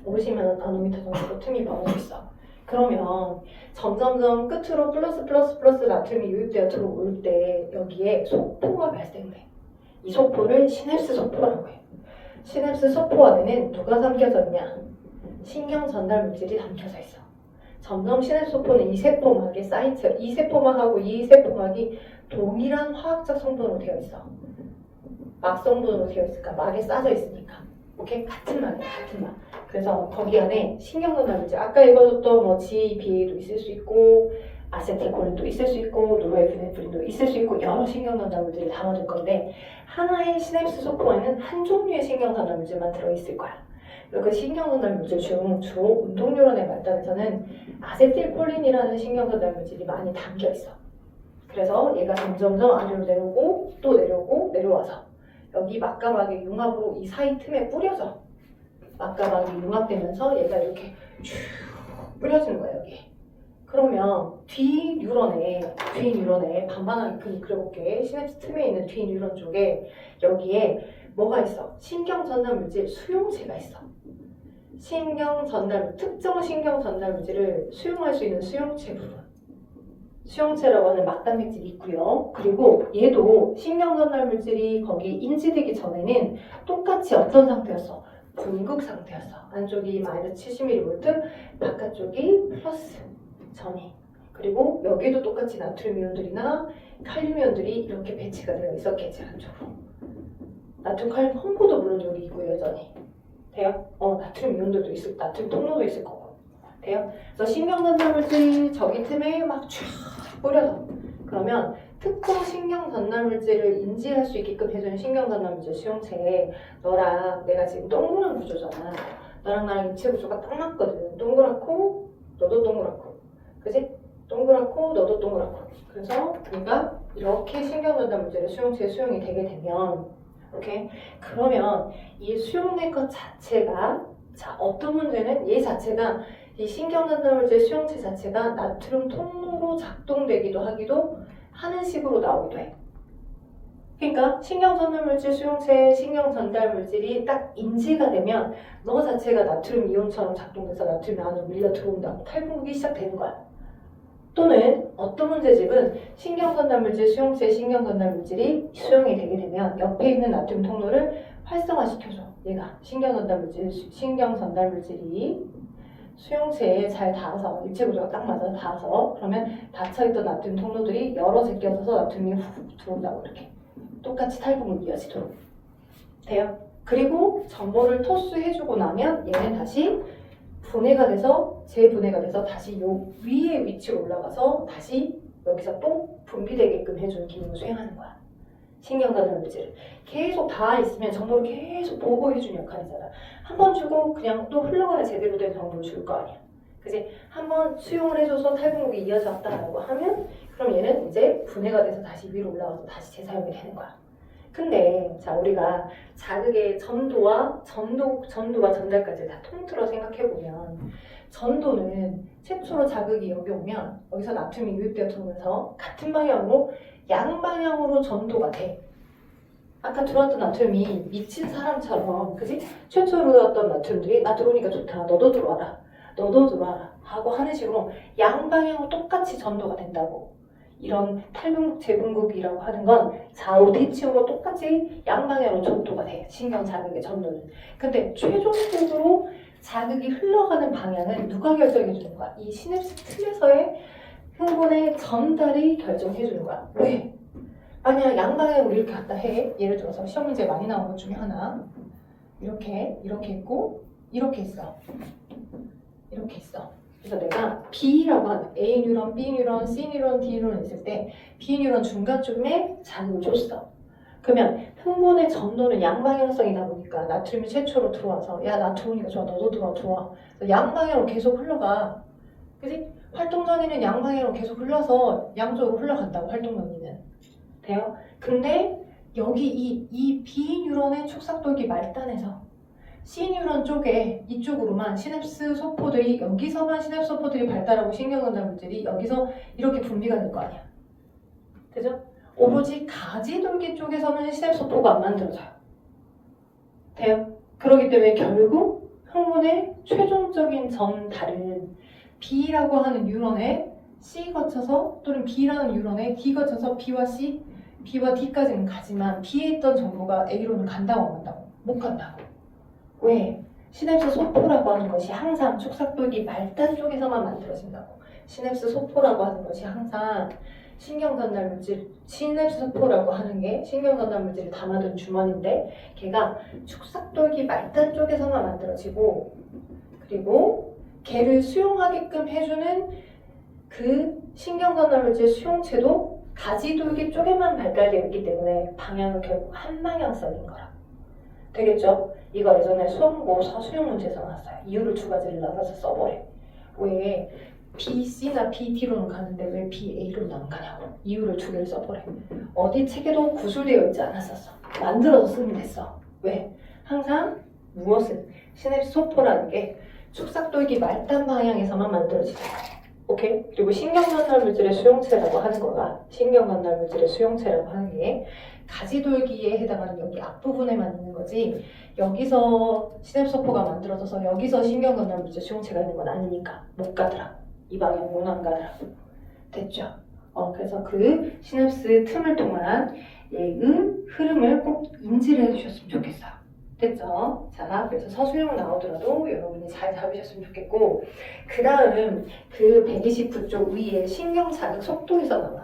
50만 나노미터 정도로 틈이 벌어져 있어. 그러면 점점점 끝으로 플러스 나트륨이 유입되어 들어올 때 여기에 속포가 발생돼. 이 속포를 시냅스 속포라고 해. 시냅스 속포 안에는 누가 담겨져 있냐? 신경 전달 물질이 담겨져 있어. 점점 시냅스 속포는 이 세포막의 사이트, 이 세포막하고 이 세포막이 동일한 화학적 성분으로 되어 있어. 막 성분으로 되어 있으니까 막에 싸져 있으니까. 오케이? 같은 막이야, 같은 막. 그래서 거기 안에 신경 전달 물질, 아까 읽어줬던 뭐 GBA도 있을 수 있고 아세틸콜린도 있을 수 있고 노르에피네프린도 있을 수 있고 여러 신경 전달 물질이 담아줄 건데 하나의 시냅스 속포에는 한 종류의 신경 전달 물질만 들어있을 거야. 그래서 그 신경 전달 물질 중 주로 운동 뉴런의 발달에서는 아세틸콜린이라는 신경 전달 물질이 많이 담겨 있어. 그래서 얘가 점점점 아래로 내려오고 또 내려오고 내려와서 여기 막과 막의 융합으로 이 사이 틈에 뿌려져. 막과 막이 융합되면서 얘가 이렇게 쭉 뿌려지는 거야, 여기. 그러면 뒤 뉴런에 반반하게 그려볼게. 시냅스 틈에 있는 뒤 뉴런 쪽에 여기에 뭐가 있어? 신경 전달 물질 수용체가 있어. 특정 신경 전달 물질을 수용할 수 있는 수용체 부분. 수용체라고 하는 막단백질이 있고요. 그리고 얘도 신경 전달 물질이 거기 인지되기 전에는 똑같이 어떤 상태였어? 분국 상태였어. 안쪽이 마이너스 70mV, 바깥쪽이 플러스 전이. 그리고 여기도 똑같이 나트륨 이온들이나 칼륨 이온들이 이렇게 배치가 되어 있었겠지, 안쪽으로. 나트륨 칼륨 펌프도 물론 여기 있고 여전히. 돼요? 나트륨 이온들도 있을, 나트륨 통로도 있을 거고. 돼요? 그래서 신경 전달 물질이 저기 틈에 막 쫙 뿌려서. 그러면 특정 신경 전달 물질을 인지할 수 있게끔 해주는 신경 전달 물질 수용체에 너랑 내가 지금 동그란 구조잖아. 너랑 나랑 입체 구조가 딱 맞거든. 동그랗고 너도 동그랗고, 그지? 동그랗고 너도 동그랗고. 그래서 우리가 이렇게 신경 전달 물질의 수용체에 수용이 되게 되면, 오케이? 그러면 이 수용된 것 자체가, 자, 어떤 문제는 얘 자체가 이 신경 전달 물질 수용체 자체가 나트륨 통로로 작동되기도 하기도 하는 식으로 나오기도 해. 그러니까 신경 전달 물질 수용체의 신경 전달 물질이 딱 인지가 되면 너 자체가 나트륨 이온처럼 작동돼서 나트륨이 안으로 밀려 들어온다고 탈분국이 시작되는 거야. 또는 어떤 문제집은 신경 전달 물질 수용체의 신경 전달 물질이 수용이 되게 되면 옆에 있는 나트륨 통로를 활성화시켜줘. 얘가 신경 전달 물질이 수용체에 잘 닿아서 입체 구조가 딱 맞아서 닿아서 그러면 닫혀있던 나트륨 통로들이 여러 제껴져서 나트륨이 훅 들어온다고 이렇게 똑같이 탈분을 이어지도록 돼요. 그리고 전보를 토스해주고 나면 얘는 다시 분해가 돼서 재분해가 돼서 다시 요 위에 위치로 올라가서 다시 여기서 또 분비되게끔 해주는 기능을 수행하는 거야. 신경 전달 물질을 계속 닿아 있으면 정보를 계속 보고해주는 역할이잖아. 한 번 주고 그냥 또 흘러가야 제대로 된 정보를 줄 거 아니야. 그지? 한 번 수용을 해줘서 탈분국이 이어졌다라고 하면 그럼 얘는 이제 분해가 돼서 다시 위로 올라가서 다시 재사용이 되는 거야. 근데 자 우리가 자극의 전도와 전달까지 다 통틀어 생각해보면 전도는 최초로 자극이 여기 오면 여기서 나트륨이 유입되어 들어오면서 같은 방향으로 양방향으로 전도가 돼. 아까 들어왔던 나트륨이 미친 사람처럼 그지? 최초로 들어왔던 나트륨들이 나 들어오니까 좋다. 너도 들어와라. 너도 들어와라. 하고 하는 식으로 양방향으로 똑같이 전도가 된다고. 이런 탈분국, 재분국이라고 하는 건 좌우 대칭으로 똑같이 양방향으로 전도가 돼. 신경 자극의 전도는. 근데 최종적으로 자극이 흘러가는 방향은 누가 결정해 주는 거야? 이 시냅스 틀에서의 흥분의 전달이 결정해 주는 거야. 왜? 아니야, 양방향으로 이렇게 갖다 해. 예를 들어서 시험 문제 많이 나온 것 중에 하나. 이렇게 있고, 이렇게 있어. 이렇게 있어. 그래서 내가 B라고 하는 A 뉴런, B 뉴런, C 뉴런, D 뉴런 있을 때 B 뉴런 중간쯤에 자극을 줬어. 그러면 흥분의 전도는 양방향성이다 보니까 나트륨이 최초로 들어와서 야, 나 들어오니까 좋아. 너도 들어와. 양방향으로 계속 흘러가. 그지? 활동 전이는 양방향으로 계속 흘러서 양쪽으로 흘러간다고, 활동 전이는. 돼요? 근데 여기 이 B 뉴런의 축삭돌기 말단에서 C 뉴런 쪽에 이쪽으로만 시냅스 소포들이 여기서만 시냅스 소포들이 발달하고 신경 전달 물질이 여기서 이렇게 분비가 될 거 아니야. 되죠? 오로지 가지돌기 쪽에서는 시냅스 소포가 안 만들어져요. 돼요? 그렇기 때문에 결국 흥분의 최종적인 전달은 B라고 하는 뉴런에 C 거쳐서 또는 B라는 뉴런에 D 거쳐서 B와 C, B와 D까지는 가지만 B에 있던 정보가 A로는 간다고 안 간다고? 못 간다고. 왜? 시냅스 소포라고 하는 것이 항상 축삭돌기 말단 쪽에서만 만들어진다고. 시냅스 소포라고 하는 것이 항상 신경전달 물질, 시냅스 소포라고 하는 게 신경전달 물질을 담아둔 주머니인데 걔가 축삭돌기 말단 쪽에서만 만들어지고 그리고 걔를 수용하게끔 해주는 그 신경전달 물질 수용체도 가지돌기 쪽에만 발달되어 있기 때문에 방향은 결국 한방향성인 거라. 되겠죠? 이거 예전에 수험고 서수용 문제에서 나왔어요. 이유를 두 가지를 나눠서 써버려. 왜 BC나 BD로는 가는데 왜 BA로는 안 가냐고. 이유를 두 개를 써버려. 어디 책에도 구술되어 있지 않았었어. 만들어서 쓰면 됐어. 왜? 항상 무엇은 시냅스 소포라는 게 축삭돌기 말단 방향에서만 만들어지죠. 오케이? 그리고 신경전달 물질의 수용체라고 하는 거가 신경전달 물질의 수용체라고 하는 게 가지돌기에 해당하는 여기 앞부분에만 있는 거지 여기서 시냅스 소포가 만들어져서 여기서 신경전달 물질 수용체가 있는 건 아니니까 못 가더라. 이 방향으로는 안 가더라. 됐죠? 그래서 그 시냅스 틈을 통한 얘의 흐름을 꼭 인지를 해주셨으면 좋겠어요. 됐죠? 자, 그래서 서술형 나오더라도 여러분이 잘 잡으셨으면 좋겠고 그 다음 그 129쪽 위에 신경 자극 속도에서 나와.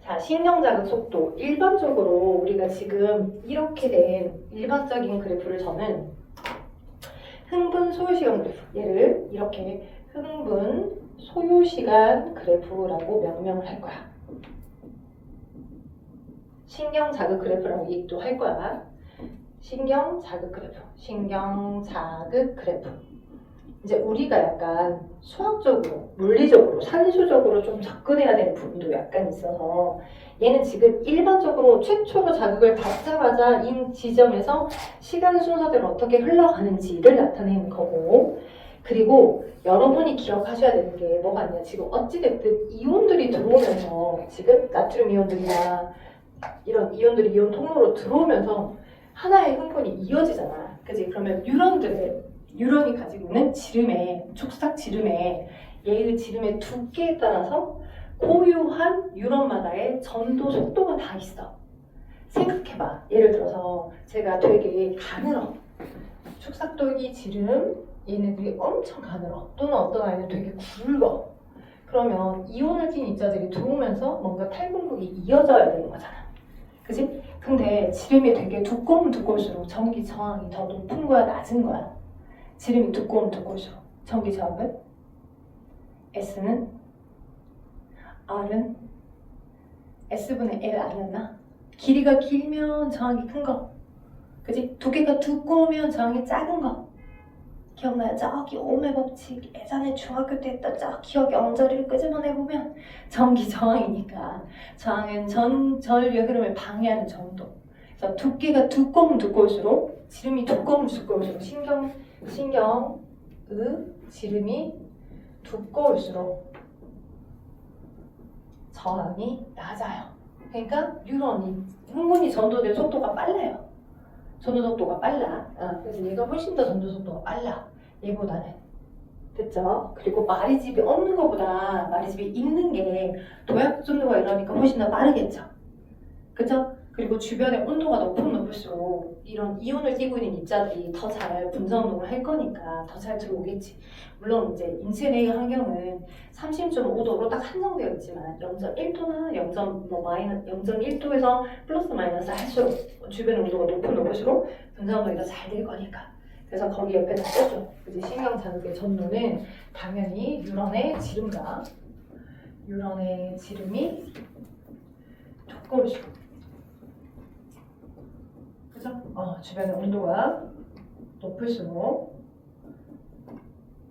자, 신경 자극 속도. 일반적으로 우리가 지금 이렇게 된 일반적인 그래프를 저는 흥분 소요시간 그래프. 얘를 이렇게 흥분 소요시간 그래프라고 명명을 할 거야. 신경 자극 그래프라고 얘기도 할 거야. 신경 자극 그래프. 신경 자극 그래프. 이제 우리가 약간 수학적으로, 물리적으로, 산수적으로 좀 접근해야 되는 부분도 약간 있어서 얘는 지금 일반적으로 최초로 자극을 받자마자 이 지점에서 시간 순서대로 어떻게 흘러가는지를 나타내는 거고 그리고 여러분이 기억하셔야 되는 게 뭐가 있냐. 지금 어찌됐든 이온들이 들어오면서 지금 나트륨 이온들이나 이런 이온들이 이온 통로로 들어오면서 하나의 흥분이 이어지잖아. 그치? 그러면 뉴런이 가지고 있는 지름의 축삭 지름의 얘의 지름의 두께에 따라서 고유한 뉴런마다의 전도 속도가 다 있어. 생각해봐. 예를 들어서 제가 되게 가늘어. 축삭돌기 지름 얘네들이 엄청 가늘어. 또는 어떤 아이는 되게 굵어. 그러면 이온을 띤 입자들이 들어오면서 뭔가 탈분극이 이어져야 되는 거잖아. 그치? 근데 지름이 되게 두꺼우면 두꺼울수록 전기 저항이 더 높은 거야, 낮은 거야? 지름이 두꺼우면 두꺼울수록 전기 저항은? S는? R은? S분의 L 아니었나? 길이가 길면 저항이 큰 거. 그치? 두께가 두꺼우면 저항이 작은 거. 기억나요? 저기 오음의 법칙 예전에 중학교 때 했던 저 기억 영절을 끄집어내보면 전기 저항이니까 저항은 전류의 흐름을 방해하는 정도. 그래서 두께가 두꺼우면 두꺼울수록 지름이 두꺼우면 두꺼울수록 신경의 지름이 두꺼울수록 저항이 낮아요. 그러니까 뉴런이 흥분이 전도될 속도가 빨라요. 전도 속도가 빨라. 그래서 얘가 훨씬 더 전도 속도가 빨라. 얘보다는. 됐죠? 그리고 마리집이 없는 것보다 마리집이 있는 게 도약 전도가 일어나니까 훨씬 더 빠르겠죠? 그죠? 그리고 주변의 온도가 높을수록 이런 이온을 띠고 있는 입자들이 더 잘 분자운동을 할 거니까 더 잘 들어오겠지. 물론 이제 인체 내의 환경은 30.5도로 딱 한정되어 있지만 0.1도나 0.1도에서 플러스 마이너스 할수록 주변의 온도가 높을수록 분자운동이 더 잘 될 거니까. 그래서 거기 옆에다 써줘. 그치? 신경 자극의 전도는 당연히 뉴런의 지름이 두꺼울수록. 그죠? 주변의 온도가 높을수록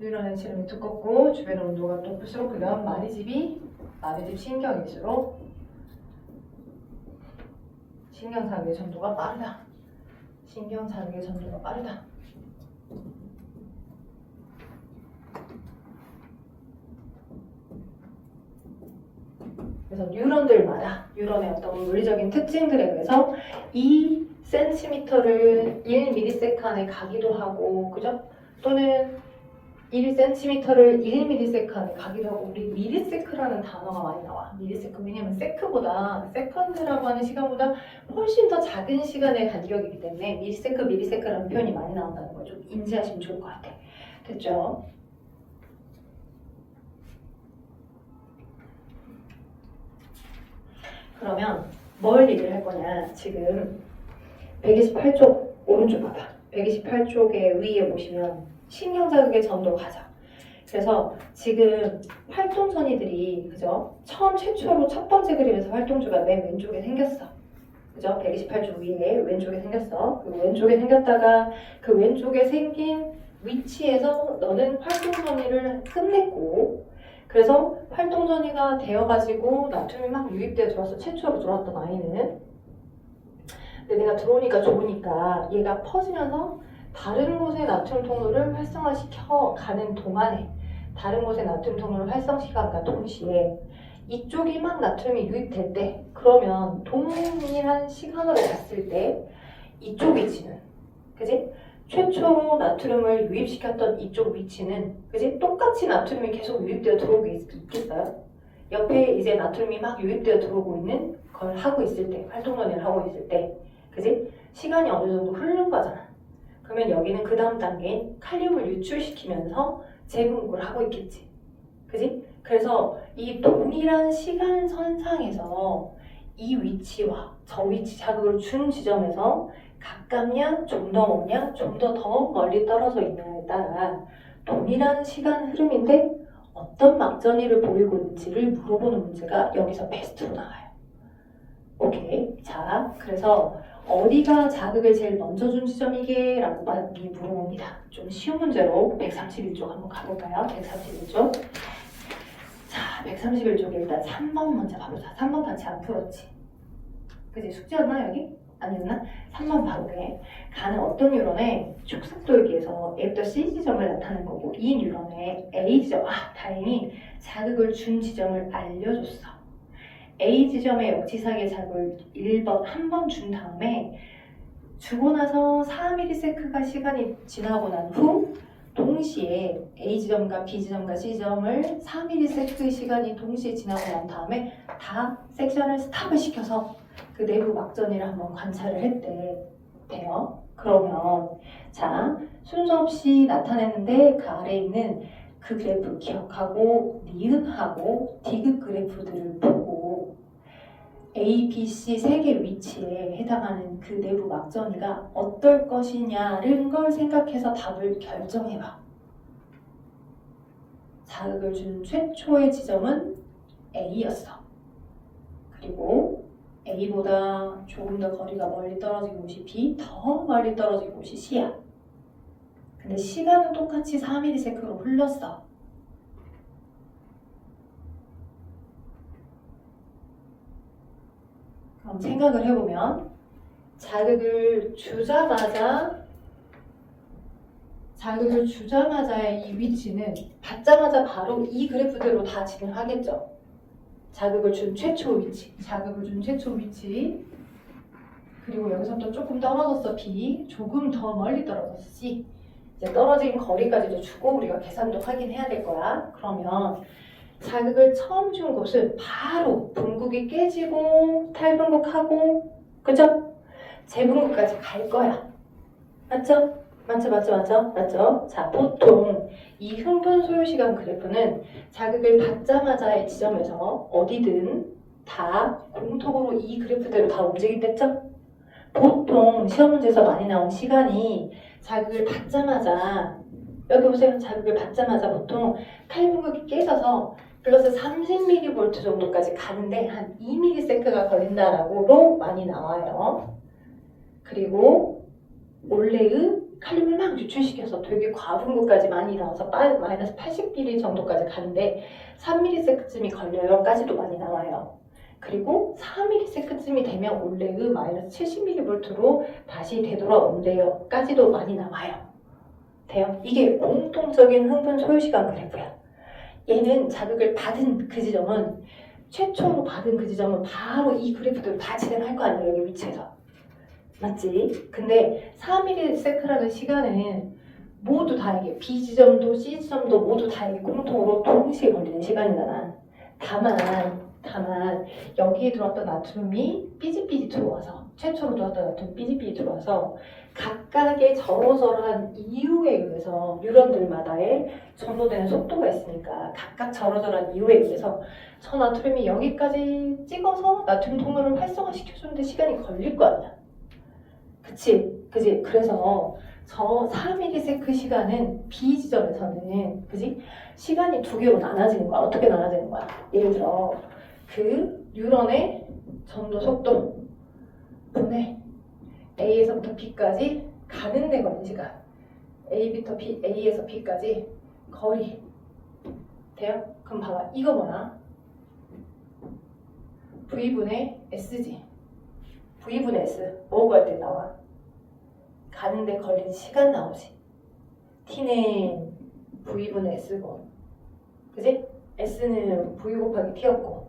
뉴런의 지름이 두껍고 주변의 온도가 높을수록 그 다음 마리집 신경일수록 신경 자극의 전도가 빠르다. 그래서 뉴런의 어떤 물리적인 특징들에 의해서 2cm를 1ms 안에 가기도 하고, 그죠? 또는 1cm를 1ms 안에 가기도 하고, 우리 미리세크라는 단어가 많이 나와. 미리세크. 왜냐면 세컨드라고 하는 시간보다 훨씬 더 작은 시간의 간격이기 때문에 미리세크라는 표현이 많이 나온다는 걸 좀 인지하시면 좋을 것 같아. 됐죠? 그러면 뭘 얘기를 할 거냐. 지금 128쪽 오른쪽 봐봐. 128쪽의 위에 보시면 신경자극의 전도 가죠. 그래서 지금 활동선이들이 그죠? 최초로 첫 번째 그림에서 활동주가 맨 왼쪽에 생겼어. 그죠? 128쪽 위에 왼쪽에 생겼어. 그 왼쪽에 생겼다가 그 왼쪽에 생긴 위치에서 너는 활동선이를 끝냈고, 그래서 활동전이가 되어가지고 나트륨이 막 유입되어 들어왔어. 최초로 들어왔던 아이는. 근데 내가 들어오니까 좋으니까 얘가 퍼지면서 다른 곳의 나트륨 통로를 활성화시켜 가는 동안에 다른 곳의 나트륨 통로를 활성시켜가 동시에 이쪽이 막 나트륨이 유입될 때, 그러면 동일한 시간으로 봤을 때 이쪽 위치는, 그지? 최초로 나트륨을 유입시켰던 이쪽 위치는, 그지? 똑같이 나트륨이 계속 유입되어 들어오고 있겠어요? 옆에 이제 나트륨이 막 유입되어 들어오고 있는 걸 하고 있을 때, 활동론을 하고 있을 때, 그지? 시간이 어느 정도 흐른 거잖아. 그러면 여기는 그 다음 단계인 칼륨을 유출시키면서 재분구를 하고 있겠지. 그지? 그래서 이 동일한 시간선상에서 이 위치와 저 위치 자극을 준 지점에서 가깝냐, 좀 더 오냐, 좀 더 멀리 떨어져 있냐에 따라 동일한 시간 흐름인데 어떤 막전이를 보이고 있는지를 물어보는 문제가 여기서 베스트로 나와요. 오케이. 자, 그래서 어디가 자극을 제일 먼저 준 지점이게? 라고 많이 물어봅니다. 좀 쉬운 문제로 131쪽 한번 가볼까요? 131쪽. 자, 131쪽에 일단 3번 먼저 봐보자. 3번 같이 안 풀었지? 그치? 숙제였나 여기? 아니었나? 3번 바로게. 가는 어떤 뉴런의 축삭돌기에서 A부터 C 지점을 나타낸 거고, 이 뉴런의 A 지점, 다행히 자극을 준 지점을 알려줬어. A 지점의 역지사기의 자극을 1번, 한 번 준 다음에 주고 나서 4ms가 시간이 지나고 난 후 동시에 A 지점과 B 지점과 C 지점을 3ms 시간이 동시에 지나고 난 다음에 다 섹션을 스탑을 시켜서 그 내부 막전이를 한번 관찰을 했대. 돼요. 그러면 자 순서 없이 나타내는데 그 아래에 있는 그 그래프 기억하고 니은하고 디귿 그래프들을 보고 A, B, C 세 개 위치에 해당하는 그 내부 막전이가 어떨 것이냐는 걸 생각해서 답을 결정해봐. 자극을 준 최초의 지점은 A였어. 그리고 A보다 조금 더 거리가 멀리 떨어진 곳이 B, 더 멀리 떨어진 곳이 C야. 근데 시간은 똑같이 4ms로 흘렀어. 그럼 생각을 해보면 자극을 주자마자의 이 위치는 받자마자 바로 이 그래프대로 다 진행하겠죠. 자극을 준 최초 위치, 그리고 여기서부터 조금 떨어졌어 B, 조금 더 멀리 떨어졌어 C. 이제 떨어진 거리까지도 주고 우리가 계산도 확인해야 될 거야. 그러면 자극을 처음 준 곳은 바로 분극이 깨지고 탈분극하고 그죠? 재분극까지 갈 거야. 맞죠? 맞죠? 자, 보통 이 흥분 소요시간 그래프는 자극을 받자마자의 지점에서 어디든 다 공통으로 이 그래프대로 다 움직인댔죠? 보통 시험 문제에서 많이 나온 시간이 자극을 받자마자 여기 보세요. 자극을 받자마자 보통 탈분극이 깨져서 플러스 30mV 정도까지 가는데 한 2ms가 걸린다라고 많이 나와요. 그리고 원래의 칼륨을 막 유출시켜서 되게 과분극까지 많이 나와서 마이너스 80mV 정도까지 가는데 3ms쯤이 걸려요까지도 많이 나와요. 그리고 4ms쯤이 되면 원래의 마이너스 70mV로 다시 되돌아온대요까지도 많이 나와요. 돼요? 이게 공통적인 흥분 소요시간 그래프야. 얘는 자극을 받은 그 지점은 최초로 받은 그 지점은 바로 이 그래프대로 다 진행할 거 아니에요. 여기 위치에서. 맞지? 근데 4ms라는 시간은 모두 다 이게 B 지점도 C 지점도 모두 다 이게 공통으로 동시에 걸리는 시간이잖아. 다만 여기에 들어왔던 나트륨이 삐지삐지 들어와서 최초로 들어왔던 나트륨이 삐지삐지 들어와서 각각의 저러저러한 이유에 의해서 뉴런들마다의 전도되는 속도가 있으니까 각각 저러저러한 이유에 의해서 저 나트륨이 여기까지 찍어서 나트륨 통로를 활성화시켜주는데 시간이 걸릴 거 아니야. 그치? 그래서 저 4ms 시간은 B 지점에서는 그지? 시간이 두 개로 나눠지는 거야. 어떻게 나눠지는 거야? 예를 들어 그 뉴런의 전도 속도 분의 A에서부터 B까지 가는 데 걸린 시간 A에서 B까지 거리 돼요? 그럼 봐봐. 이거 뭐야? V분의 S지. V분의 S 뭐 구할 때 나와? 가는데 걸린 시간 나오지. T는 V분의 S고 그지? S는 V 곱하기 T였고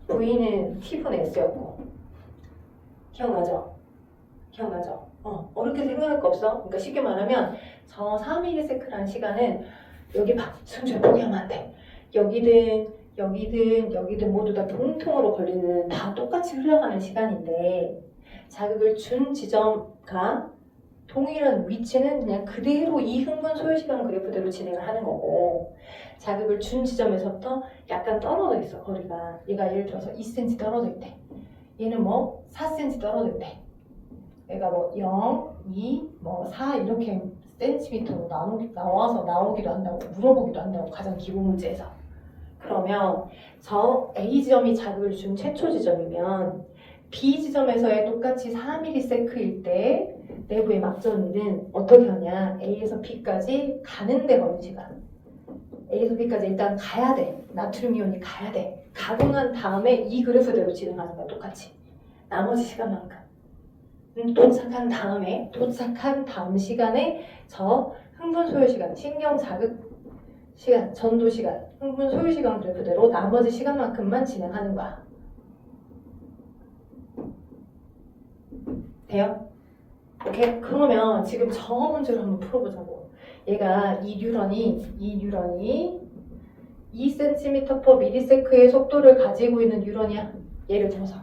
V는 T분의 S였고 기억나죠? 어렵게 생각할 거 없어. 그러니까 쉽게 말하면 저 3ms라는 시간은 여기 승주에 포기하면 안 돼. 여기든 모두 다 공통으로 걸리는 다 똑같이 흘러가는 시간인데 자극을 준 지점과 동일한 위치는 그냥 그대로 이 흥분 소요시간 그래프대로 진행을 하는 거고 자극을 준 지점에서부터 약간 떨어져 있어 거리가. 얘가 예를 들어서 2cm 떨어져 있대. 얘는 뭐 4cm 떨어져 있대. 얘가 뭐 0, 2, 뭐 4 이렇게 센티미터로 나와서 나오기도 한다고 물어보기도 한다고 가장 기본 문제에서. 그러면 저 A 지점이 자극을 준 최초 지점이면 B 지점에서의 똑같이 4ms일 때 내부의 막전위는 어떻게 하냐? A에서 B까지 가는데 걸린 시간. A에서 B까지 일단 가야 돼. 나트륨 이온이 가야 돼. 가고 난 다음에 이 그래프대로 진행하는 거야. 똑같이. 나머지 시간만큼. 도착한 다음 시간에 저 흥분 소요 시간, 신경 자극 시간, 전도 시간, 흥분 소요 시간 그래프대로 나머지 시간만큼만 진행하는 거야. 돼요? 오케이? 그러면 지금 저 문제를 한번 풀어보자고. 얘가 이 뉴런이 2cm/ms의 속도를 가지고 있는 뉴런이야. 예를 들어서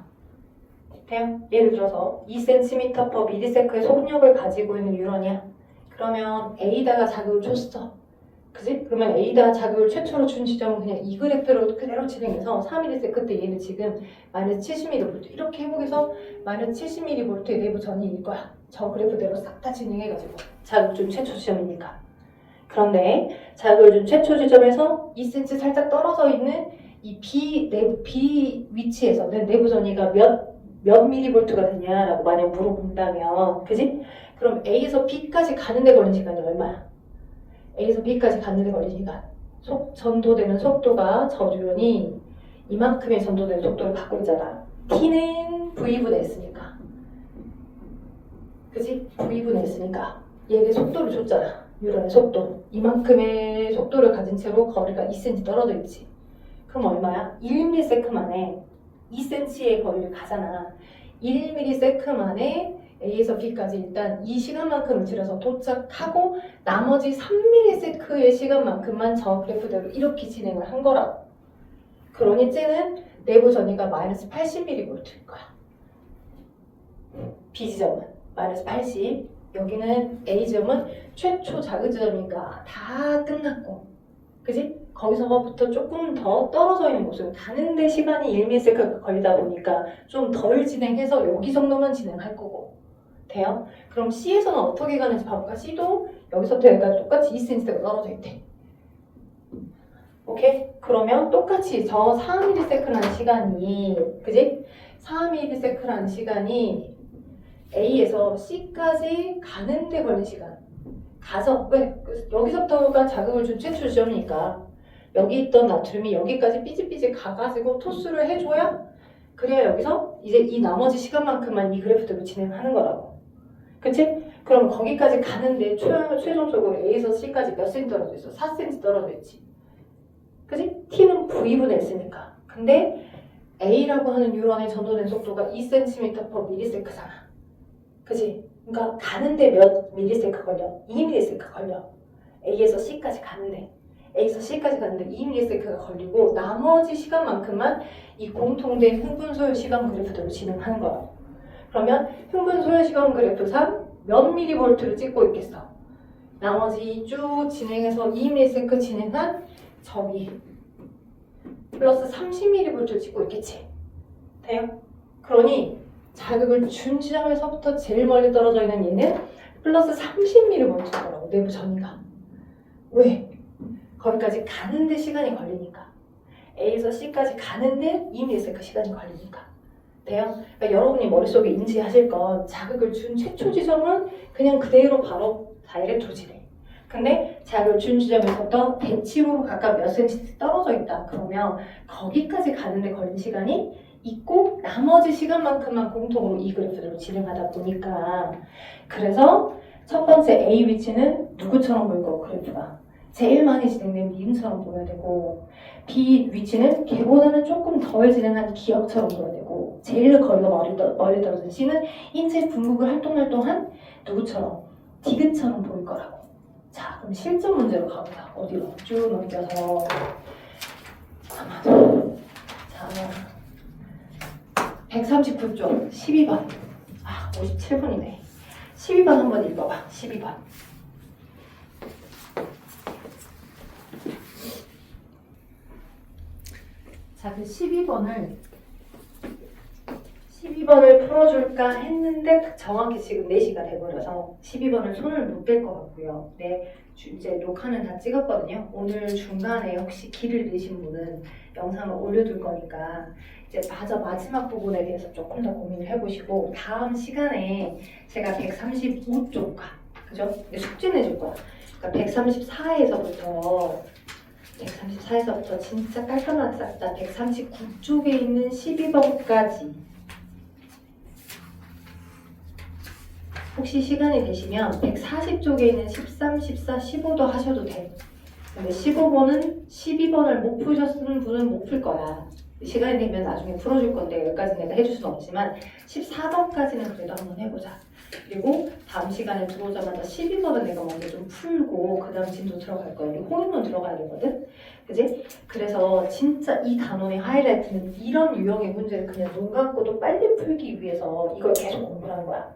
돼요? 예를 들어서 2cm/ms의 속력을 가지고 있는 뉴런이야. 그러면 A다가 자극을 줬어. 그지? 그러면 A다가 자극을 최초로 준 지점은 그냥 이 그래프로 그대로 진행해서 4ms 때 얘는 지금 마이너스 70mV 이렇게 해보게서 마이너스 70mV의 내부 전이일 거야. 저 그래프대로 싹 다 진행해가지고 자극 준 최초 지점이니까. 그런데 자극을 준 최초 지점에서 2cm 살짝 떨어져 있는 이 B 위치에서는 내부 전이가 몇 미리볼트가 되냐라고 만약 물어본다면, 그지? 그럼 A에서 B까지 가는데 걸린 시간이 얼마야? A에서 B까지 가는데 걸린 시간. 전도되는 속도가 저 뉴런이 이만큼의 전도되는 속도를 갖고 있잖아. T는 V분의 S니까. 그지? V분의 S니까. 얘의 속도를 줬잖아. 뉴런의 속도. 이만큼의 속도를 가진 채로 거리가 2cm 떨어져 있지. 그럼 얼마야? 1ms 만에 2cm의 거리를 가잖아. 1ms 만에 A에서 B까지 일단 이 시간만큼을 들여서 도착하고 나머지 3ms의 시간만큼만 저 그래프대로 이렇게 진행을 한 거라고. 그러니 쟤는 내부 전이가 마이너스 80mV일 거야. B 지점은 마이너스 80. 여기는 A 지점은 최초 자극 지점이니까 다 끝났고, 그지? 거기서부터 조금 더 떨어져 있는 곳은 가는데 시간이 1ms 걸리다 보니까 좀 덜 진행해서 여기 정도만 진행할 거고. 돼요? 그럼 C에서는 어떻게 가는지 봐볼까? C도 여기서부터 여기까지 똑같이 2cm가 떨어져 있대. 오케이? 그러면 똑같이 저 4ms라는 시간이, 그지? 4ms라는 시간이 A에서 C까지 가는데 걸린 시간. 가서, 왜? 여기서부터가 자극을 준 최초 지점이니까 여기 있던 나트륨이 여기까지 삐질삐질 가가지고 토스를 해줘야, 그래야 여기서 이제 이 나머지 시간만큼만 이 그래프대로 진행하는 거라고. 그치? 그럼 거기까지 가는데 최종적으로 A에서 C까지 몇 cm 떨어져 있어? 4cm 떨어져 있지. 그치? T는 V분의 S니까. 근데 A라고 하는 뉴런의 전도된 속도가 2cm/ms잖아. 그치? 그러니까 가는데 몇 미리세크 걸려? 2ms가 걸려. A에서 C까지 가는데. A에서 C까지 가는데 2ms가 걸리고 나머지 시간만큼만 이 공통된 흥분 소요 시간 그래프대로 진행하는 거야. 그러면 흥분 소요 시간 그래프상 몇 미리볼트를 찍고 있겠어? 나머지 쭉 진행해서 2ms 진행한 점이 플러스 30mV를 찍고 있겠지. 돼요? 그러니 자극을 준 지점에서부터 제일 멀리 떨어져 있는 얘는 플러스 30mV인 거라고, 내부 전이가. 왜? 거기까지 가는데 시간이 걸리니까. A에서 C까지 가는데 2ms 시간이 걸리니까. 돼요? 그러니까 여러분이 머릿속에 인지하실 건 자극을 준 최초 지점은 그냥 그대로 바로 다이렉트로 진행. 근데 자극을 준 지점에서부터 대칭으로 각각 몇 cm 떨어져 있다. 그러면 거기까지 가는데 걸린 시간이 있고 나머지 시간만큼만 공통으로 이 그래프대로 진행하다 보니까, 그래서 첫 번째 A 위치는 누구처럼 보일 거고 그래프가 제일 많이 진행된 미음처럼 보여야 되고, B 위치는 걔보다는 조금 덜 진행한 기역처럼 보여야 되고, 제일 거리가 멀리 떨어진 C는 인체 분국을 활동한 누구처럼? 디귿처럼 보일 거라고. 자, 그럼 실전 문제로 가보자. 어디로? 쭉 넘겨서 아마도 자 139쪽 12번. 57분이네. 12번 한번 읽어봐. 12번. 자, 그 12번을 풀어줄까 했는데 정확히 지금 4시가 돼버려서 12번을 손을 못 댈 것 같고요. 네, 이제 녹화는 다 찍었거든요. 오늘 중간에 혹시 길을 내신 분은 영상을 올려둘 거니까 이제 마지막 부분에 대해서 조금 더 고민을 해보시고, 다음 시간에 제가 135쪽과, 그죠? 숙제 내줄 거야. 그러니까 134에서부터 진짜 깔끔하게 쌌다. 139쪽에 있는 12번까지 혹시 시간이 되시면 140쪽에 있는 13, 14, 15도 하셔도 돼. 근데 15번은 12번을 못 푸셨는 분은 못 풀 거야. 시간이 되면 나중에 풀어줄 건데 여기까지 내가 해줄 수는 없지만 14번까지는 그래도 한번 해보자. 그리고 다음 시간에 들어오자마자 12번은 내가 먼저 좀 풀고 그 다음 진도 들어갈 거야. 우리 호르몬 들어가야 되거든? 그지? 그래서 진짜 이 단원의 하이라이트는 이런 유형의 문제를 그냥 눈 감고도 빨리 풀기 위해서 이걸 계속 공부하는 거야.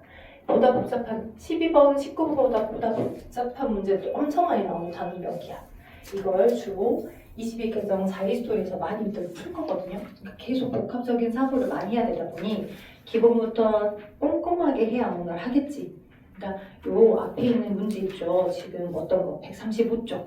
보다 복잡한 12번, 19번보다 보다 복잡한 문제들 엄청 많이 나오는 단원 명기야. 이걸 주로 22개정 자기스토리에서 많이들 풀 거거든요. 그러니까 계속 복합적인 사고를 많이 해야 되다 보니 기본부터 꼼꼼하게 해야 뭔가를 하겠지. 그러니까 요 앞에 있는 문제 있죠. 지금 어떤 거 135쪽.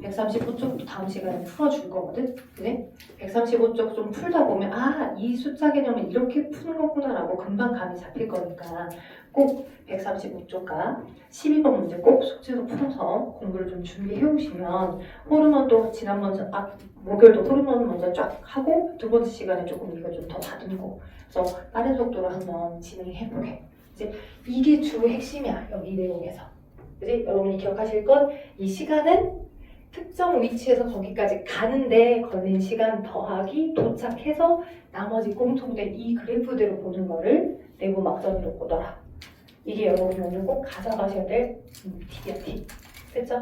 135쪽도 다음 시간에 풀어줄 거거든. 그래? 135쪽 좀 풀다 보면 아, 이 숫자 개념은 이렇게 푸는 거구나라고 금방 감이 잡힐 거니까 꼭 135쪽과 12번 문제 꼭 숙제로 풀어서 공부를 좀 준비해 오시면 호르몬도 지난번 목요일도 호르몬 먼저 쫙 하고 두 번째 시간에 조금 이거 좀 더 다듬고 그래서 빠른 속도로 한번 진행해보게. 이제 이게 주 핵심이야 여기 내용에서. 그지? 여러분이 기억하실 건 이 시간은 특정 위치에서 거기까지 가는데 걸린 시간 더하기 도착해서 나머지 공통된 이 그래프대로 보는 거를 내부 막전으로 보더라. 이게 여러분이 오늘 꼭 가져가셔야 될 팁이야 팁. 됐죠?